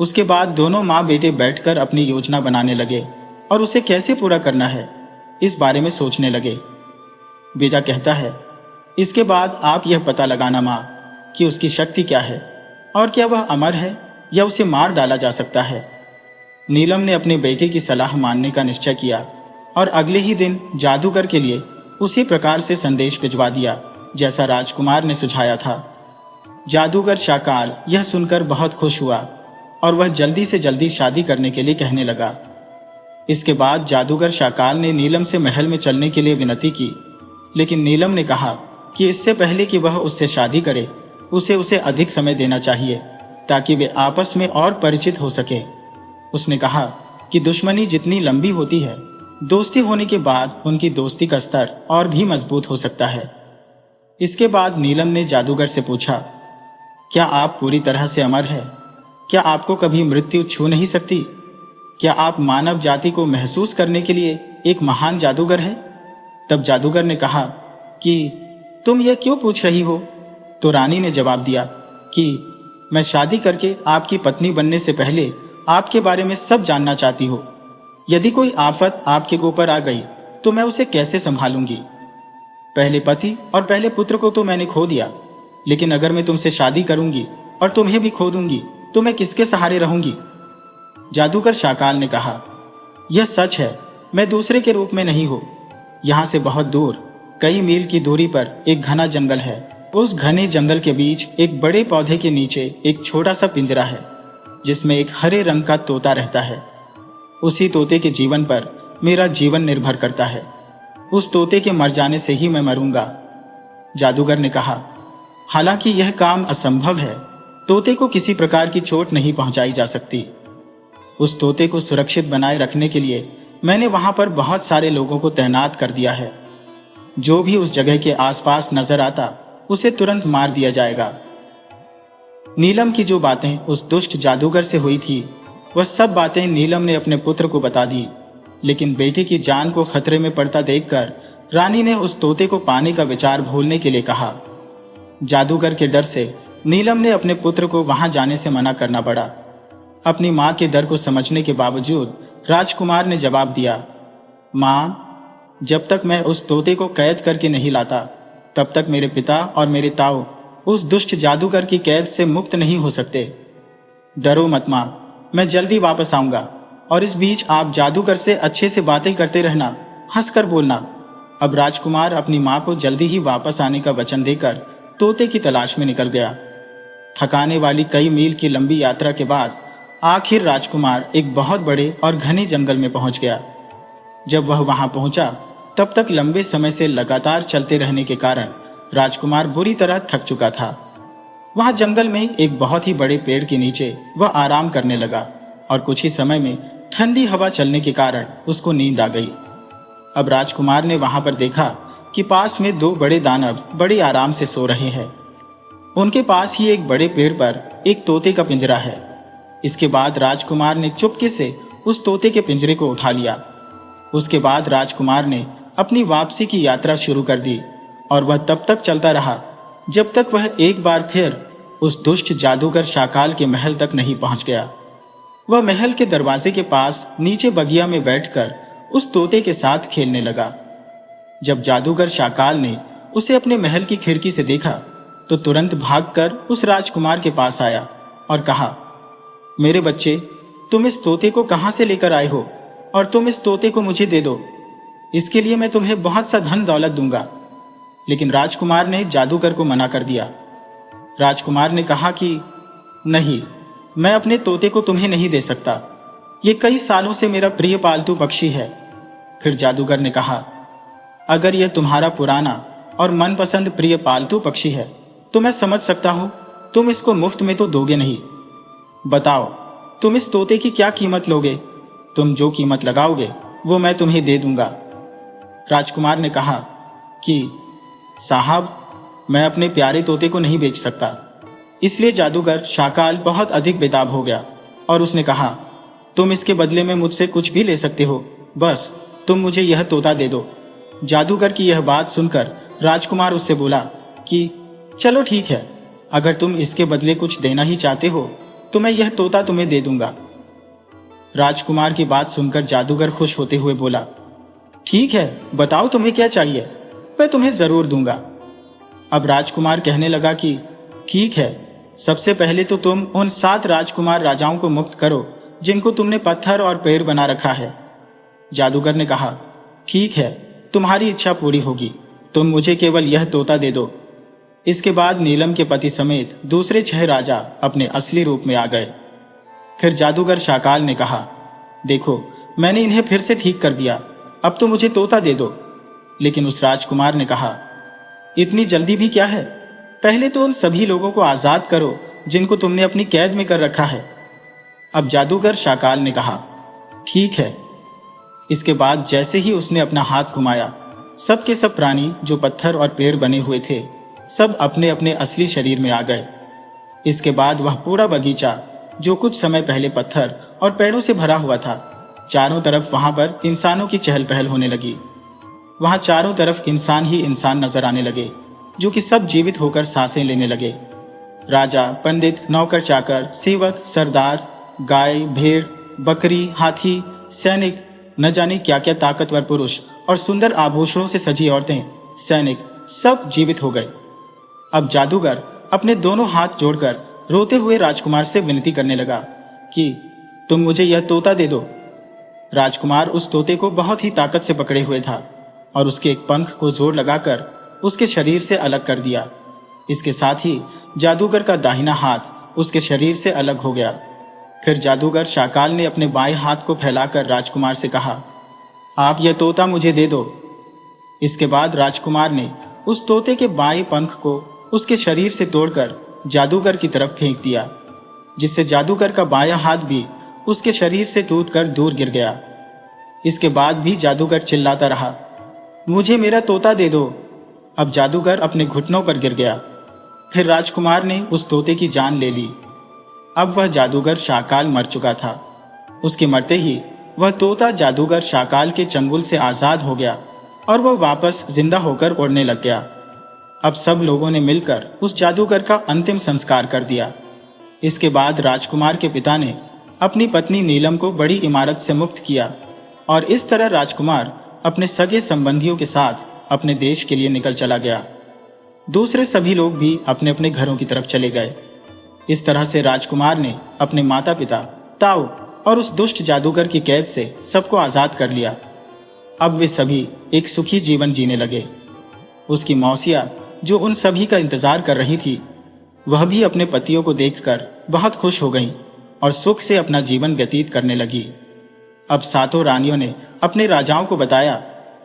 S1: उसके बाद दोनों माँ बेटे बैठकर अपनी योजना बनाने लगे और उसे कैसे पूरा करना है इस बारे में सोचने लगे। बेटा कहता है, इसके बाद आप यह पता लगाना माँ कि उसकी शक्ति क्या है और क्या वह अमर है या उसे मार डाला जा सकता है। नीलम ने अपने बेटे की सलाह मानने का निश्चय किया और अगले ही दिन जादूगर के लिए उसी प्रकार से संदेश भिजवा दिया जैसा राजकुमार ने सुझाया था। जादूगर शाकाल यह सुनकर बहुत खुश हुआ और वह जल्दी से जल्दी शादी करने के लिए कहने लगा। इसके बाद जादूगर शाकाल ने नीलम से महल में चलने के लिए विनती की, लेकिन नीलम ने कहा कि इससे पहले कि वह उससे शादी करे उसे अधिक समय देना चाहिए ताकि वे आपस में और परिचित हो सके। उसने कहा कि दुश्मनी जितनी लंबी होती है, दोस्ती होने के बाद उनकी दोस्ती का स्तर और भी मजबूत हो सकता है। इसके बाद नीलम ने जादूगर से पूछा, क्या आप पूरी तरह से अमर है? क्या आपको कभी मृत्यु छू नहीं सकती? क्या आप मानव जाति को महसूस करने के लिए एक महान जादूगर हैं? तब जादूगर ने कहा कि तुम यह क्यों पूछ रही हो? तो रानी ने जवाब दिया कि मैं शादी करके आपकी पत्नी बनने से पहले आपके बारे में सब जानना चाहती हूँ। यदि कोई आफत आपके ऊपर आ गई तो मैं उसे कैसे संभालूंगी? पहले पति और पहले पुत्र को तो मैंने खो दिया, लेकिन अगर मैं तुमसे शादी करूंगी और तुम्हें भी खो दूंगी तो मैं किसके सहारे रहूंगी? जादूगर शाकाल ने कहा, यह सच है, मैं दूसरे के रूप में नहीं हूं। यहां से बहुत दूर कई मील की दूरी पर एक घना जंगल है। उस घने जंगल के बीच एक बड़े पौधे के नीचे एक छोटा सा पिंजरा है जिसमें एक हरे रंग का तोता रहता है। उसी तोते के जीवन पर मेरा जीवन निर्भर करता है। उस तोते के मर जाने से ही मैं मरूंगा। जादूगर ने कहा, हालांकि यह काम असंभव है, तोते को किसी प्रकार की चोट नहीं पहुंचाई जा सकती। उस तोते को सुरक्षित बनाए रखने के लिए मैंने वहां पर बहुत सारे लोगों को तैनात कर दिया है। जो भी उस जगह के आसपास नजर आता उसे तुरंत मार दिया जाएगा। नीलम की जो बातें उस दुष्ट जादूगर से हुई थी, वह सब बातें नीलम ने अपने पुत्र को बता दी, लेकिन बेटी की जान को खतरे में पड़ता देखकर रानी ने उस तोते को पाने का विचार भूलने के लिए कहा। जादूगर के डर से नीलम ने अपने पुत्र को वहां जाने से मना करना पड़ा। अपनी मां के डर को समझने के बावजूद राजकुमार ने जवाब दिया, मां, जब तक मैं उस तोते को कैद करके नहीं लाता तब तक मेरे पिता और मेरे ताऊ उस दुष्ट जादूगर की कैद से मुक्त नहीं हो सकते। डरो मत मां, मैं जल्दी वापस आऊंगा, और इस बीच आप जादूगर से अच्छे से बातें करते रहना, हंसकर बोलना। अब राजकुमार अपनी माँ को जल्दी ही वापस आने का वचन देकर तोते की तलाश में निकल गया। थकाने वाली कई मील की लंबी यात्रा के बाद आखिर राजकुमार एक बहुत बड़े और घने जंगल में पहुंच गया। जब वह वहां पहुंचा, तब तक लंबे समय से लगातार चलते रहने के कारण राजकुमार बुरी तरह थक चुका था। वहां जंगल में एक बहुत ही बड़े पेड़ के नीचे वह आराम करने लगा, और कुछ ही समय में ठंडी हवा चलने के कारण उसको नींद आ गई। अब राजकुमार ने वहां पर देखा कि पास में दो बड़े दानव बड़े आराम से सो रहे हैं। उनके पास ही एक बड़े पेड़ पर एक तोते का पिंजरा है। इसके बाद राजकुमार ने चुपके से उस तोते के पिंजरे को उठा लिया। उसके बाद राजकुमार ने अपनी वापसी की यात्रा शुरू कर दी, और वह तब तक चलता रहा जब तक वह एक बार फिर उस दुष्ट जादूगर शाकाल के महल तक नहीं पहुंच गया। वह महल के दरवाजे के पास नीचे बगिया में बैठकर उस तोते के साथ खेलने लगा। जब जादूगर शाकाल ने उसे अपने महल की खिड़की से देखा, तो तुरंत भागकर उस राजकुमार के पास आया और कहा, मेरे बच्चे, तुम इस तोते को कहां से लेकर आए हो, और तुम इस तोते को मुझे दे दो। इसके लिए मैं तुम्हें बहुत सा धन दौलत दूंगा। लेकिन राजकुमार ने जादूगर को मना कर दिया। राजकुमार ने कहा कि नहीं, मैं अपने तोते को तुम्हें नहीं दे सकता। ये कई सालों से मेरा प्रिय पालतू पक्षी है। फिर जादूगर ने कहा, अगर यह तुम्हारा पुराना और मनपसंद प्रिय पालतू पक्षी है तो मैं समझ सकता हूं, तुम इसको मुफ्त में तो दोगे नहीं। बताओ, तुम इस तोते की क्या कीमत लोगे? तुम जो कीमत लगाओगे वो मैं तुम्हें दे दूंगा। राजकुमार ने कहा कि साहब, मैं अपने प्यारे तोते को नहीं बेच सकता। इसलिए जादूगर शाकाल बहुत अधिक बेताब हो गया, और उसने कहा, तुम इसके बदले में मुझसे कुछ भी ले सकते हो, बस तुम मुझे यह तोता दे दो। जादूगर की यह बात सुनकर राजकुमार उससे बोला कि चलो ठीक है, अगर तुम इसके बदले कुछ देना ही चाहते हो तो मैं यह तोता तुम्हें दे दूंगा। राजकुमार की बात सुनकर जादूगर खुश होते हुए बोला, ठीक है, बताओ तुम्हें क्या चाहिए, मैं तुम्हें जरूर दूंगा। अब राजकुमार कहने लगा कि ठीक है, सबसे पहले तो तुम उन 7 राजकुमार राजाओं को मुक्त करो जिनको तुमने पत्थर और पेड़ बना रखा है। जादूगर ने कहा, ठीक है, तुम्हारी इच्छा पूरी होगी, तुम मुझे केवल यह तोता दे दो। इसके बाद नीलम के पति समेत दूसरे 6 राजा अपने असली रूप में आ गए। फिर जादूगर शाकाल ने कहा, देखो, मैंने इन्हें फिर से ठीक कर दिया, अब तो मुझे तोता दे दो। लेकिन उस राजकुमार ने कहा, इतनी जल्दी भी क्या है, पहले तो उन सभी लोगों को आजाद करो जिनको तुमने अपनी कैद में कर रखा है। अब जादूगर शाकाल ने कहा, ठीक है। इसके बाद जैसे ही उसने अपना हाथ घुमाया, सब के सब प्राणी जो पत्थर और पेड़ बने हुए थे, सब अपने अपने असली शरीर में आ गए। इसके बाद वह पूरा बगीचा, जो कुछ समय पहले पत्थर और पेड़ों से भरा हुआ था, चारों तरफ वहां पर इंसानों की चहल पहल होने लगी। वहां चारों तरफ इंसान ही इंसान नजर आने लगे, जो कि सब जीवित होकर सांसें लेने लगे। राजा, पंडित, नौकर चाकर, सेवक, सरदार, गाय, भेड़, बकरी, हाथी, सैनिक, न जाने क्या क्या ताकतवर पुरुष और सुंदर आभूषणों से सजी औरतें, सैनिक, सब जीवित हो गए। अब जादूगर अपने दोनों हाथ जोड़कर रोते हुए राजकुमार से विनती करने लगा कि तुम मुझे यह तोता दे दो। राजकुमार उस तोते को बहुत ही ताकत से पकड़े हुए था, और उसके एक पंख को जोर लगाकर उसके शरीर से अलग कर दिया। इसके साथ ही जादूगर का दाहिना हाथ उसके शरीर से अलग हो गया। फिर जादूगर शाकाल ने अपने बाएं हाथ को फैलाकर राजकुमार से कहा, आप यह तोता मुझे दे दो। इसके बाद राजकुमार ने उस तोते के बाएं पंख को उसके शरीर से तोड़कर जादूगर की तरफ फेंक दिया, जिससे जादूगर का बायां हाथ भी उसके शरीर से टूटकर दूर गिर गया। इसके बाद भी जादूगर चिल्लाता रहा, मुझे मेरा तोता दे दो। अब जादूगर अपने घुटनों पर गिर गया। फिर राजकुमार ने उस तोते की जान ले ली। अब वह जादूगर शाकाल मर चुका था। उसके मरते ही वह तोता जादूगर शाकाल के चंगुल से आजाद हो गया, और वह वापस जिंदा होकर उड़ने लग गया। अब सब लोगों ने मिलकर उस जादूगर का अंतिम संस्कार कर दिया। इसके बाद राजकुमार के पिता ने अपनी पत्नी नीलम को बड़ी इमारत से मुक्त किया, और इस तरह राजकुमार अपने सगे संबंधियों के साथ अपने देश के लिए निकल चला गया। दूसरे सभी लोग भी अपने अपने घरों की तरफ चले गए। इस तरह से राजकुमार ने अपने माता पिता ताऊ और उस दुष्ट जादूगर की कैद से सबको आजाद कर लिया। अब वे सभी एक सुखी जीवन जीने लगे। उसकी मौसिया जो उन सभी का इंतजार कर रही थी, वह भी अपने पतियों को देखकर बहुत खुश हो गईं और सुख से अपना जीवन व्यतीत करने लगी। अब सातों रानियों ने अपने राजाओं को बताया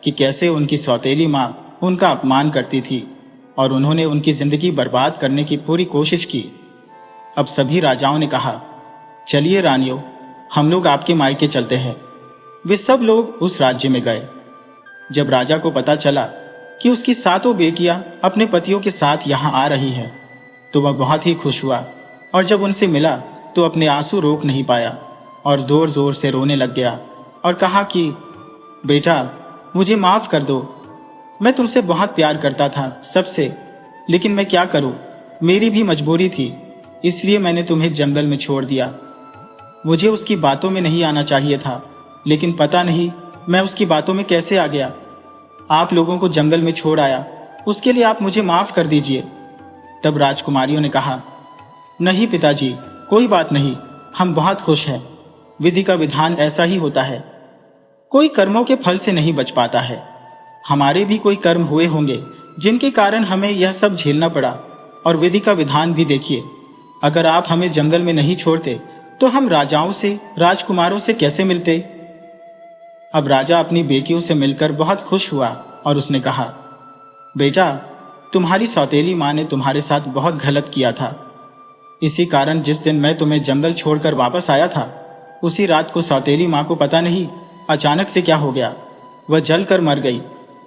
S1: कि कैसे उनकी सौतेली माँ उनका अपमान करती थी और उन्होंने उनकी जिंदगी बर्बाद करने की पूरी कोशिश की। अब सभी राजाओं ने कहा, चलिए रानियों, हम लोग आपके मायके चलते हैं। वे सब लोग उस राज्य में गए। जब राजा को पता चला कि उसकी सातों बेटियां अपने पतियों के साथ यहाँ आ रही हैं, तो वह बहुत ही खुश हुआ और जब उनसे मिला तो अपने आंसू रोक नहीं पाया और जोर जोर से रोने लग गया और कहा कि बेटा, मुझे माफ कर दो। मैं तुमसे बहुत प्यार करता था सबसे, लेकिन मैं क्या करूं, मेरी भी मजबूरी थी, इसलिए मैंने तुम्हें जंगल में छोड़ दिया। मुझे उसकी बातों में नहीं आना चाहिए था, लेकिन पता नहीं मैं उसकी बातों में कैसे आ गया। आप लोगों को जंगल में छोड़ आया, उसके लिए आप मुझे माफ कर दीजिए। तब राजकुमारियों ने कहा, नहीं पिताजी, कोई बात नहीं, हम बहुत खुश हैं। विधि का विधान ऐसा ही होता है, कोई कर्मों के फल से नहीं बच पाता है। हमारे भी कोई कर्म हुए होंगे जिनके कारण हमें यह सब झेलना पड़ा, और विधि का विधान भी देखिए, अगर आप हमें जंगल में नहीं छोड़ते तो हम राजाओं से, राजकुमारों से कैसे मिलते। अब राजा अपनी बेटियों से मिलकर बहुत खुश हुआ और उसने कहा, बेटा, तुम्हारी सौतेली माँ ने तुम्हारे साथ बहुत गलत किया था। इसी कारण जिस दिन मैं तुम्हें जंगल छोड़कर वापस आया था, उसी रात को सौतेली माँ को पता नहीं अचानक से क्या हो गया, वह जलकर मर गई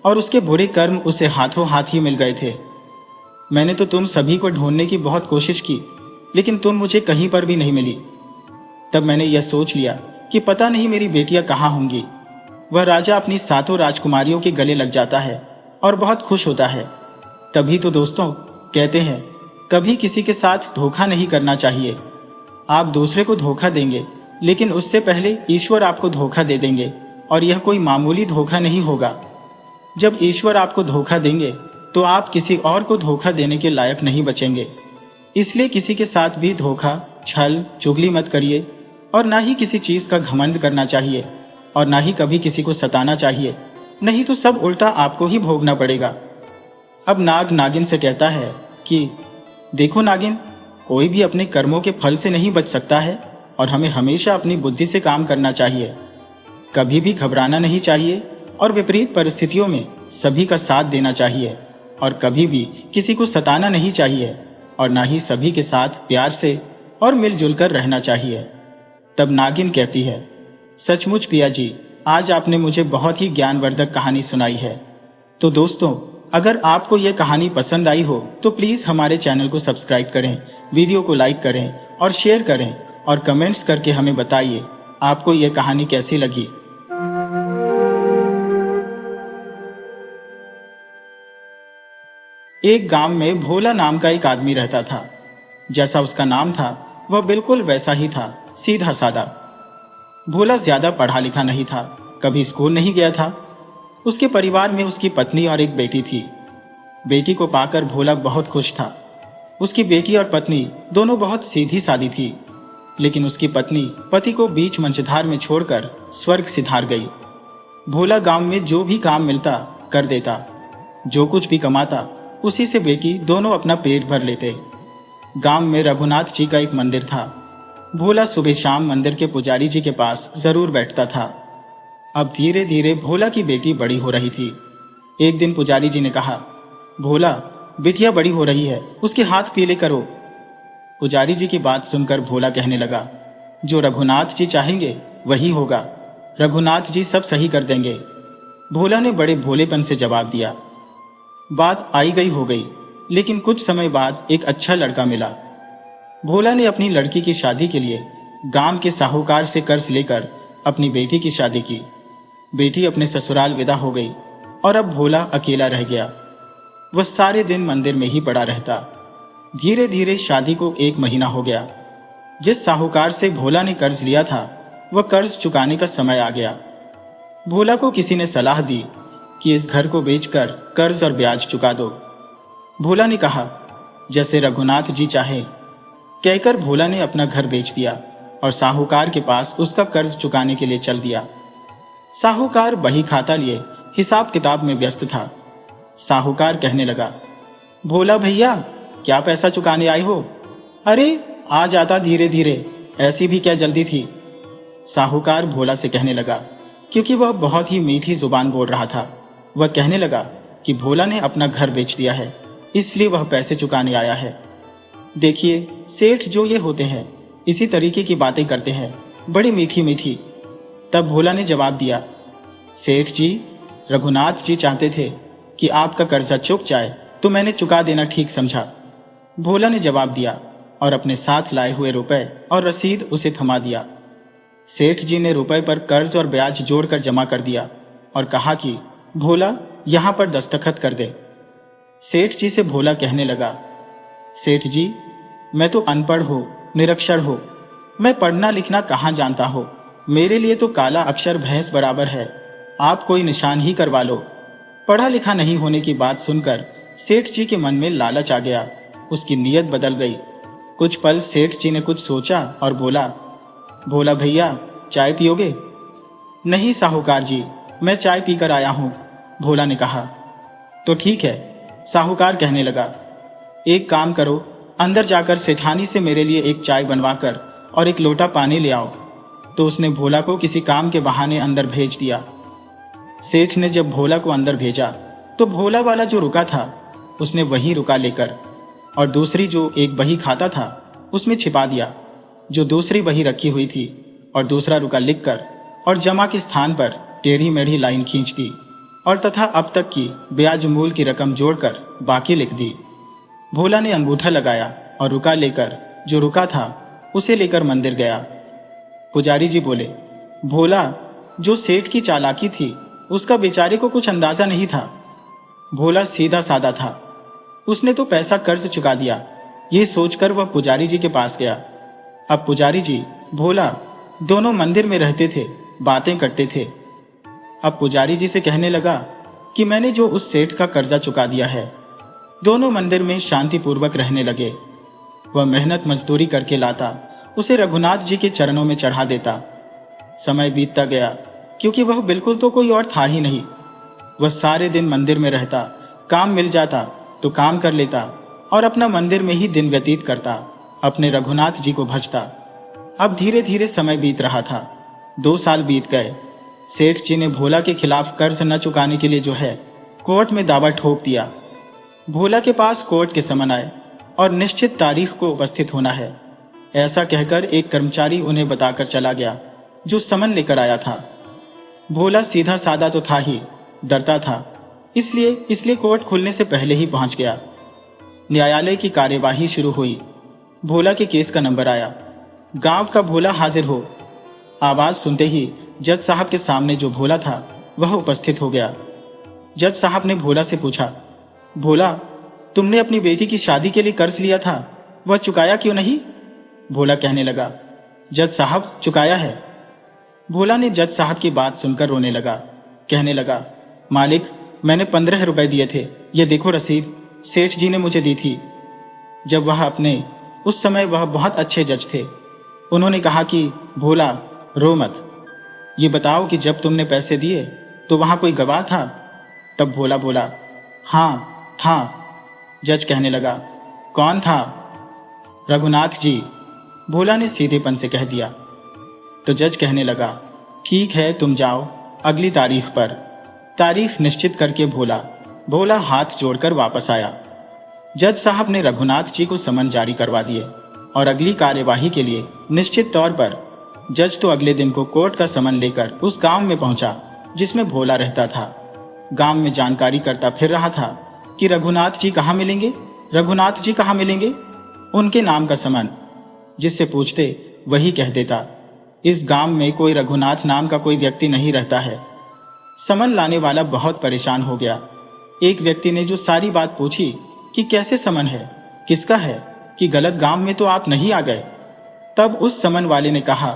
S1: और उसके बुरे कर्म उसे हाथों हाथ ही मिल गए थे। मैंने तो तुम सभी को ढूंढने की बहुत कोशिश की, लेकिन तुम मुझे कहीं पर भी नहीं मिली। तब मैंने यह सोच लिया कि पता नहीं मेरी बेटियां कहाँ होंगी। वह राजा अपनी सातों राजकुमारियों के गले लग जाता है और बहुत खुश होता है। तभी तो दोस्तों कहते हैं, कभी किसी के साथ धोखा नहीं करना चाहिए। आप दूसरे को धोखा देंगे, लेकिन उससे पहले ईश्वर आपको धोखा दे देंगे, और यह कोई मामूली धोखा नहीं होगा। जब ईश्वर आपको धोखा देंगे तो आप किसी और को धोखा देने के लायक नहीं बचेंगे। इसलिए किसी के साथ भी धोखा, छल, चुगली मत करिए, और ना ही किसी चीज का घमंड करना चाहिए, और ना ही कभी किसी को सताना चाहिए, नहीं तो सब उल्टा आपको ही भोगना पड़ेगा। अब नाग नागिन से कहता है कि देखो नागिन, कोई भी अपने कर्मों के फल से नहीं बच सकता है, और हमें हमेशा अपनी बुद्धि से काम करना चाहिए। कभी भी घबराना नहीं चाहिए, और विपरीत परिस्थितियों में सभी का साथ देना चाहिए, और कभी भी किसी को सताना नहीं चाहिए, और ना ही सभी के साथ प्यार से और मिलजुल कर रहना चाहिए। तब नागिन कहती है, सचमुच पिया जी, आज आपने मुझे बहुत ही ज्ञानवर्धक कहानी सुनाई है। तो दोस्तों, अगर आपको यह कहानी पसंद आई हो तो प्लीज हमारे चैनल को सब्सक्राइब करें, वीडियो को लाइक करें और शेयर करें, और कमेंट्स करके हमें बताइए आपको यह कहानी कैसी लगी। एक गांव में भोला नाम का एक आदमी रहता था। जैसा उसका नाम था वह बिल्कुल वैसा ही था, सीधा सादा। भोला ज्यादा पढ़ा लिखा नहीं था, कभी स्कूल नहीं गया था। उसके परिवार में उसकी पत्नी और एक बेटी थी। बेटी को पाकर भोला बहुत खुश था। उसकी बेटी और पत्नी दोनों बहुत सीधी सादी थी, लेकिन उसकी पत्नी पति को बीच मंझधार में छोड़कर स्वर्ग सिधार गई। भोला गांव में जो भी काम मिलता कर देता, जो कुछ भी कमाता उसी से बेटी दोनों अपना पेट भर लेते। गांव में रघुनाथ जी का एक मंदिर था। भोला सुबह शाम मंदिर के पुजारी जी के पास जरूर बैठता था। अब धीरे धीरे भोला की बेटी बड़ी हो रही थी। एक दिन पुजारी जी ने कहा, भोला, बिटिया बड़ी हो रही है, उसके हाथ पीले करो। पुजारी जी की बात सुनकर भोला कहने लगा, जो रघुनाथ जी चाहेंगे वही होगा, रघुनाथ जी सब सही कर देंगे। भोला ने बड़े भोलेपन से जवाब दिया। बात आई गई हो गई, लेकिन कुछ समय बाद एक अच्छा लड़का मिला। भोला ने अपनी लड़की की शादी के लिए गांव के साहूकार से कर्ज लेकर अपनी बेटी की शादी की। बेटी अपने ससुराल विदा हो गई और अब भोला अकेला रह गया। वह सारे दिन मंदिर में ही पड़ा रहता। धीरे धीरे शादी को 1 महीना हो गया। जिस साहूकार से भोला ने कर्ज लिया था वह कर्ज चुकाने का समय आ गया। भोला को किसी ने सलाह दी कि इस घर को बेचकर कर्ज और ब्याज चुका दो। भोला ने कहा, जैसे रघुनाथ जी चाहे। कहकर भोला ने अपना घर बेच दिया और साहूकार के पास उसका कर्ज चुकाने के लिए चल दिया। साहूकार बही खाता लिए हिसाब किताब में व्यस्त था। साहूकार कहने लगा, भोला भैया, क्या पैसा चुकाने आए हो? अरे आ जाता धीरे धीरे, ऐसी भी क्या जल्दी थी? साहूकार भोला से कहने लगा, क्योंकि वह बहुत ही मीठी जुबान बोल रहा था। वह कहने लगा कि भोला ने अपना घर बेच दिया है, इसलिए वह पैसे चुकाने आया है। देखिए सेठ जो ये होते हैं, इसी तरीके की बातें करते हैं, बड़ी मीठी मीठी। तब भोला ने जवाब दिया, सेठ जी, रघुनाथ जी चाहते थे कि आपका कर्जा चुक जाए, तो मैंने चुका देना ठीक समझा। भोला ने जवाब दिया और अपने साथ लाए हुए रुपए और रसीद उसे थमा दिया। सेठ जी ने रुपए पर कर्ज और ब्याज जोड़कर जमा कर दिया और कहा कि भोला यहां पर दस्तखत कर दे। सेठ जी से भोला कहने लगा, सेठ जी, मैं तो अनपढ़ हूं, निरक्षर हूं, मैं पढ़ना लिखना कहां जानता हूं, मेरे लिए तो काला अक्षर भैंस बराबर है, आप कोई निशान ही करवा लो। पढ़ा लिखा नहीं होने की बात सुनकर सेठ जी के मन में लालच आ गया, उसकी नीयत बदल गई। कुछ पल सेठ जी ने कुछ सोचा और बोला, भोला भैया, चाय पियोगे? नहीं साहूकार जी, मैं चाय पीकर आया हूं, भोला ने कहा। तो ठीक है, साहूकार कहने लगा, एक काम करो, अंदर जाकर सेठानी से मेरे लिए एक चाय बनवाकर और एक लोटा पानी ले आओ। तो उसने भोला को किसी काम के बहाने अंदर भेज दिया। सेठ ने जब भोला को अंदर भेजा तो भोला वाला जो रुका था उसने वही रुका लेकर और दूसरी जो एक बही खाता था उसमें छिपा दिया, जो दूसरी बही रखी हुई थी, और दूसरा रुका लिखकर और जमा के स्थान पर टेढ़ी मेढ़ी लाइन खींच दी और तथा अब तक की ब्याज मूल की रकम जोड़कर बाकी लिख दी। भोला ने अंगूठा लगाया और रुका लेकर जो रुका था उसे लेकर मंदिर गया। पुजारी जी बोले, भोला, जो सेठ की चालाकी थी उसका बेचारे को कुछ अंदाजा नहीं था। भोला सीधा सादा था, उसने तो पैसा कर्ज चुका दिया, ये सोचकर वह पुजारी जी के पास गया। अब पुजारी जी, भोला दोनों मंदिर में रहते थे, बातें करते थे। अब पुजारी जी से कहने लगा कि मैंने जो उस सेठ का कर्जा चुका दिया है। दोनों मंदिर में शांतिपूर्वक रहने लगे। वह मेहनत मजदूरी करके लाता, उसे रघुनाथ जी के चरणों में चढ़ा देता। समय बीतता गया, क्योंकि वह बिल्कुल तो कोई और था ही नहीं। वह सारे दिन मंदिर में रहता, काम मिल जाता तो काम कर लेता और अपना मंदिर में ही दिन व्यतीत करता, अपने रघुनाथ जी को भजता। अब धीरे धीरे समय बीत रहा था। 2 साल बीत गए। सेठ जी ने भोला के खिलाफ कर्ज न चुकाने के लिए जो है कोर्ट में दावा ठोक दिया। भोला के पास कोर्ट के समन आए और निश्चित तारीख को उपस्थित होना है, ऐसा कहकर एक कर्मचारी उन्हें बताकर चला गया जो समन लेकर आया था। भोला सीधा सादा तो था ही, डरता था, इसलिए कोर्ट खुलने से पहले ही पहुंच गया। न्यायालय की कार्यवाही शुरू हुई। भोला के केस का नंबर आया। गांव का भोला हाजिर हो। आवाज सुनते ही जज साहब के सामने जो भोला था वह उपस्थित हो गया। जज साहब ने भोला से पूछा, भोला, तुमने अपनी बेटी की शादी के लिए कर्ज लिया था, वह चुकाया क्यों नहीं? भोला कहने लगा, जज साहब, चुकाया है। भोला ने जज साहब की बात सुनकर रोने लगा। कहने लगा, मालिक, मैंने 15 रुपए दिए थे, ये देखो रसीद, सेठ जी ने मुझे दी थी। जब वह उस समय वह बहुत अच्छे जज थे। उन्होंने कहा कि भोला, रो मत, ये बताओ कि जब तुमने पैसे दिए तो वहां कोई गवाह था? तब भोला बोला, हाँ था। जज कहने लगा, कौन था? रघुनाथ जी, भोला ने सीधेपन से कह दिया। तो जज कहने लगा, ठीक है, तुम जाओ अगली तारीख पर। तारीख निश्चित करके भोला हाथ जोड़कर वापस आया। जज साहब ने रघुनाथ जी को समन जारी करवा दिए और अगली कार्यवाही के लिए निश्चित तौर पर जज तो अगले दिन को कोर्ट का समन लेकर उस गांव में पहुंचा जिसमें भोला रहता था। गांव में जानकारी करता फिर रहा था कि रघुनाथ जी कहाँ मिलेंगे, रघुनाथ जी कहाँ मिलेंगे। उनके नाम का समन जिससे पूछते वही कह देता, इस गांव में कोई रघुनाथ नाम का कोई व्यक्ति नहीं रहता है। समन लाने वाला बहुत परेशान हो गया। एक व्यक्ति ने जो सारी बात पूछी कि कैसे समन है, किसका है, कि गलत गांव में तो आप नहीं आ गए। तब उस समन वाले ने कहा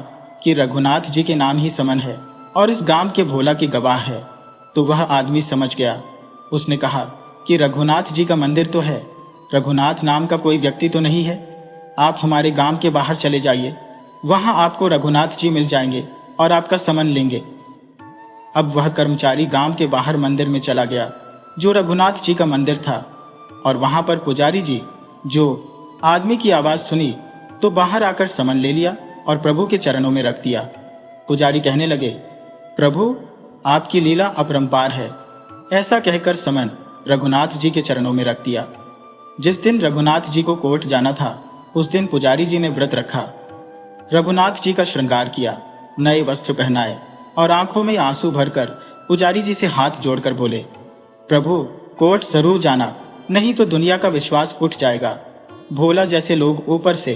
S1: कि रघुनाथ जी के नाम ही समन है और इस गांव के भोला की गवाह है। तो वह आदमी समझ गया। उसने कहा कि रघुनाथ जी का मंदिर तो है, रघुनाथ नाम का कोई व्यक्ति तो नहीं है, आप हमारे गांव के बाहर चले जाइए, वहां आपको रघुनाथ जी मिल जाएंगे और आपका समन लेंगे। अब वह कर्मचारी गांव के बाहर मंदिर में चला गया, जो रघुनाथ जी का मंदिर था, और वहां पर पुजारी जी जो आदमी की आवाज सुनी तो बाहर आकर समन ले लिया और प्रभु के चरणों में रख दिया। पुजारी कहने लगे, प्रभु आपकी लीला अपरंपार है। ऐसा कहकर समन रघुनाथ जी के चरणों में रख दिया। जिस दिन रघुनाथ जी को कोर्ट जाना था, उस दिन पुजारी जी ने व्रत रखा, रघुनाथ जी का श्रृंगार किया, नए वस्त्र पहनाए और आंखों में आंसू भरकर पुजारी जी से हाथ जोड़कर बोले, प्रभु कोर्ट जरूर जाना, नहीं तो दुनिया का विश्वास उठ जाएगा। भोला जैसे लोग ऊपर से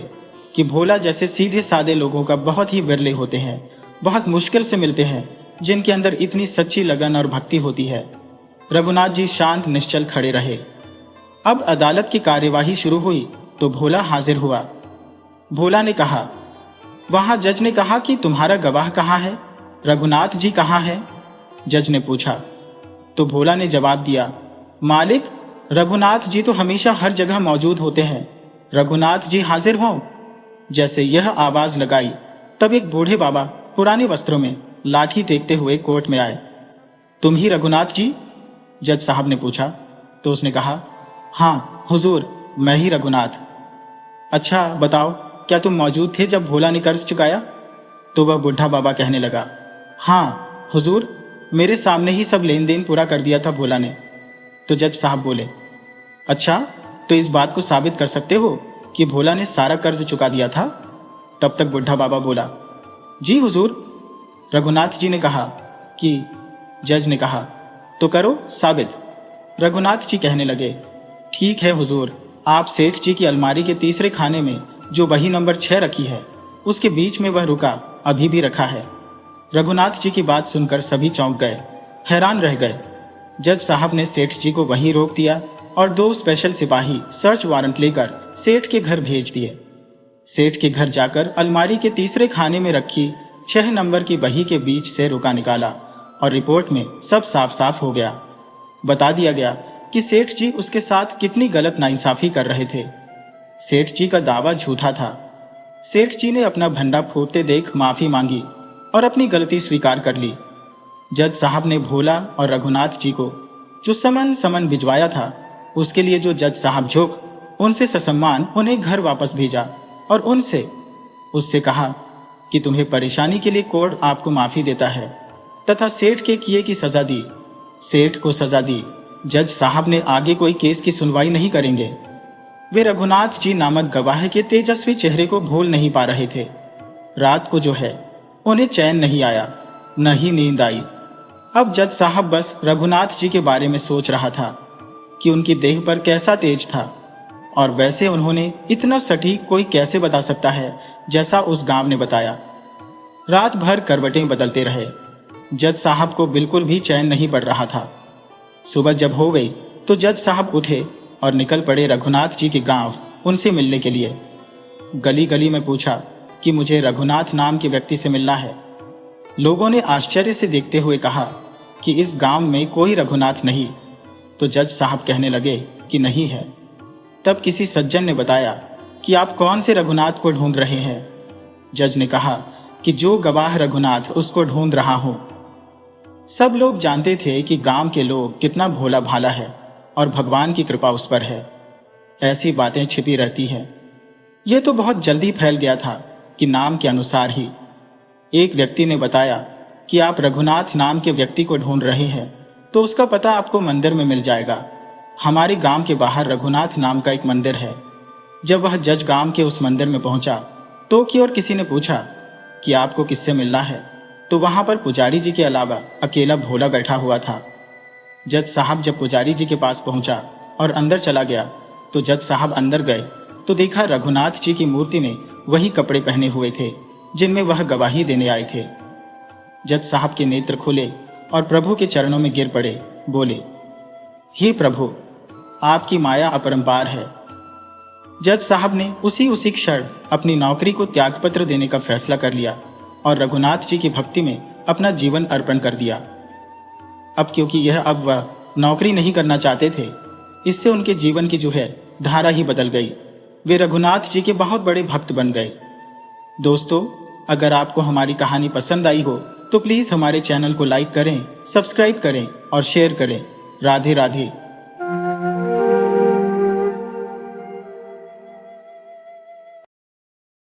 S1: कि भोला जैसे सीधे सादे लोगों का बहुत ही विरले होते हैं, बहुत मुश्किल से मिलते हैं जिनके अंदर इतनी सच्ची लगन और भक्ति होती है। रघुनाथ जी शांत निश्चल खड़े रहे। अब अदालत की कार्यवाही शुरू हुई तो भोला हाजिर हुआ। भोला ने कहा, वहां जज ने कहा कि तुम्हारा गवाह कहाँ है, रघुनाथ जी कहाँ है? जज ने पूछा तो भोला ने जवाब दिया, मालिक रघुनाथ जी तो हमेशा हर जगह मौजूद होते हैं, रघुनाथ जी हाजिर हों। जैसे यह आवाज लगाई तब एक बूढ़े बाबा पुराने वस्त्रों में लाठी टेकते हुए कोर्ट में आए। तुम ही रघुनाथ जी? जज साहब ने पूछा तो उसने कहा, हाँ हुजूर, मैं ही रघुनाथ। अच्छा बताओ, क्या तुम मौजूद थे जब भोला ने कर्ज चुकाया? तो वह बुढ़ा बाबा कहने लगा, हाँ हुजूर, मेरे सामने ही सब लेन देन पूरा कर दिया था भोला ने। तो जज साहब बोले, अच्छा तो इस बात को साबित कर सकते हो कि भोला ने सारा कर्ज चुका दिया था? तब तक बुढ़ा बाबा बोला, जी हुजूर। रघुनाथ जी ने कहा कि जज ने कहा, तो करो साबित। रघुनाथ जी कहने लगे, ठीक है हुजूर, आप सेठ जी की अलमारी के तीसरे खाने में जो बही नंबर 6 रखी है, उसके बीच में वह रुका अभी भी रखा है। रघुनाथ जी की बात सुनकर सभी चौंक गए, हैरान रह गए। जज साहब ने सेठ जी को वहीं रोक दिया और 2 स्पेशल सिपाही सर्च वारंट लेकर सेठ के घर भेज दिए। सेठ के घर जाकर अलमारी के तीसरे खाने में रखी 6 नंबर की बही के बीच से रुका निकाला और रिपोर्ट में सब साफ साफ हो गया। बता दिया गया कि सेठ जी उसके साथ कितनी गलत नाइंसाफी कर रहे थे। सेठ जी का दावा झूठा था। सेठ जी ने अपना भंडा फूटते देख माफी मांगी और अपनी गलती स्वीकार कर ली। जज साहब ने भोला और रघुनाथ जी को जो समन भिजवाया था, उसके लिए जो जज साहब झोंक उनसे ससम्मान उन्हें घर वापस भेजा और उससे कहा कि तुम्हें परेशानी के लिए कोर्ट आपको माफी देता है, तथा सेठ के किए की सजा दी। सेठ को सजा दी। जज साहब ने आगे कोई केस की सुनवाई नहीं करेंगे। वे रघुनाथ जी नामक गवाह के तेजस्वी चेहरे को भूल नहीं पा रहे थे। रात को जो है उन्हें चैन नहीं आया, न ही नींद आई। अब जज साहब बस रघुनाथ जी के बारे में सोच रहा था कि उनकी देह पर कैसा तेज था, और वैसे उन्होंने इतना सटीक कोई कैसे बता सकता है जैसा उस गांव ने बताया। रात भर करवटें बदलते रहे। जज साहब को बिल्कुल भी चैन नहीं पड़ रहा था। सुबह जब हो गई तो जज साहब उठे और निकल पड़े रघुनाथ जी के गांव उनसे मिलने के लिए। गली गली में पूछा कि मुझे रघुनाथ नाम के व्यक्ति से मिलना है। लोगों ने आश्चर्य से देखते हुए कहा कि इस गांव में कोई रघुनाथ नहीं। तो जज साहब कहने लगे कि नहीं है। तब किसी सज्जन ने बताया कि आप कौन से रघुनाथ को ढूंढ रहे हैं? जज ने कहा कि जो गवाह रघुनाथ उसको ढूंढ रहा हूं। सब लोग जानते थे कि गांव के लोग कितना भोला भाला है और भगवान की कृपा उस पर है। ऐसी बातें छिपी रहती हैं। यह तो बहुत जल्दी फैल गया था कि नाम के अनुसार ही। एक व्यक्ति ने बताया कि आप रघुनाथ नाम के व्यक्ति को ढूंढ रहे हैं, तो उसका पता आपको मंदिर में मिल जाएगा। हमारे गांव के बाहर रघुनाथ नाम का एक मंदिर है। जब वह जज गांव के उस मंदिर में पहुंचा तो कि और किसी ने पूछा कि आपको किससे मिलना है, तो वहां पर पुजारी जी के अलावा अकेला भोला बैठा हुआ था। जज साहब जब पुजारी जी के पास पहुंचा और अंदर चला गया तो जज साहब अंदर गए तो देखा रघुनाथ जी की मूर्ति में वही कपड़े पहने हुए थे जिनमें वह गवाही देने आए थे। जज साहब के नेत्र खुले और प्रभु के चरणों में गिर पड़े। बोले, हे प्रभु, आपकी माया अपरंपार है। जज साहब ने उसी क्षण अपनी नौकरी को त्यागपत्र देने का फैसला कर लिया और रघुनाथ जी की भक्ति में अपना जीवन अर्पण कर दिया। अब क्योंकि अब वह नौकरी नहीं करना चाहते थे, इससे उनके जीवन की जो है धारा ही बदल गई। वे रघुनाथ जी के बहुत बड़े भक्त बन गए। दोस्तों, अगर आपको हमारी कहानी पसंद आई हो तो प्लीज हमारे चैनल को लाइक करें, सब्सक्राइब करें और शेयर करें। राधे राधे।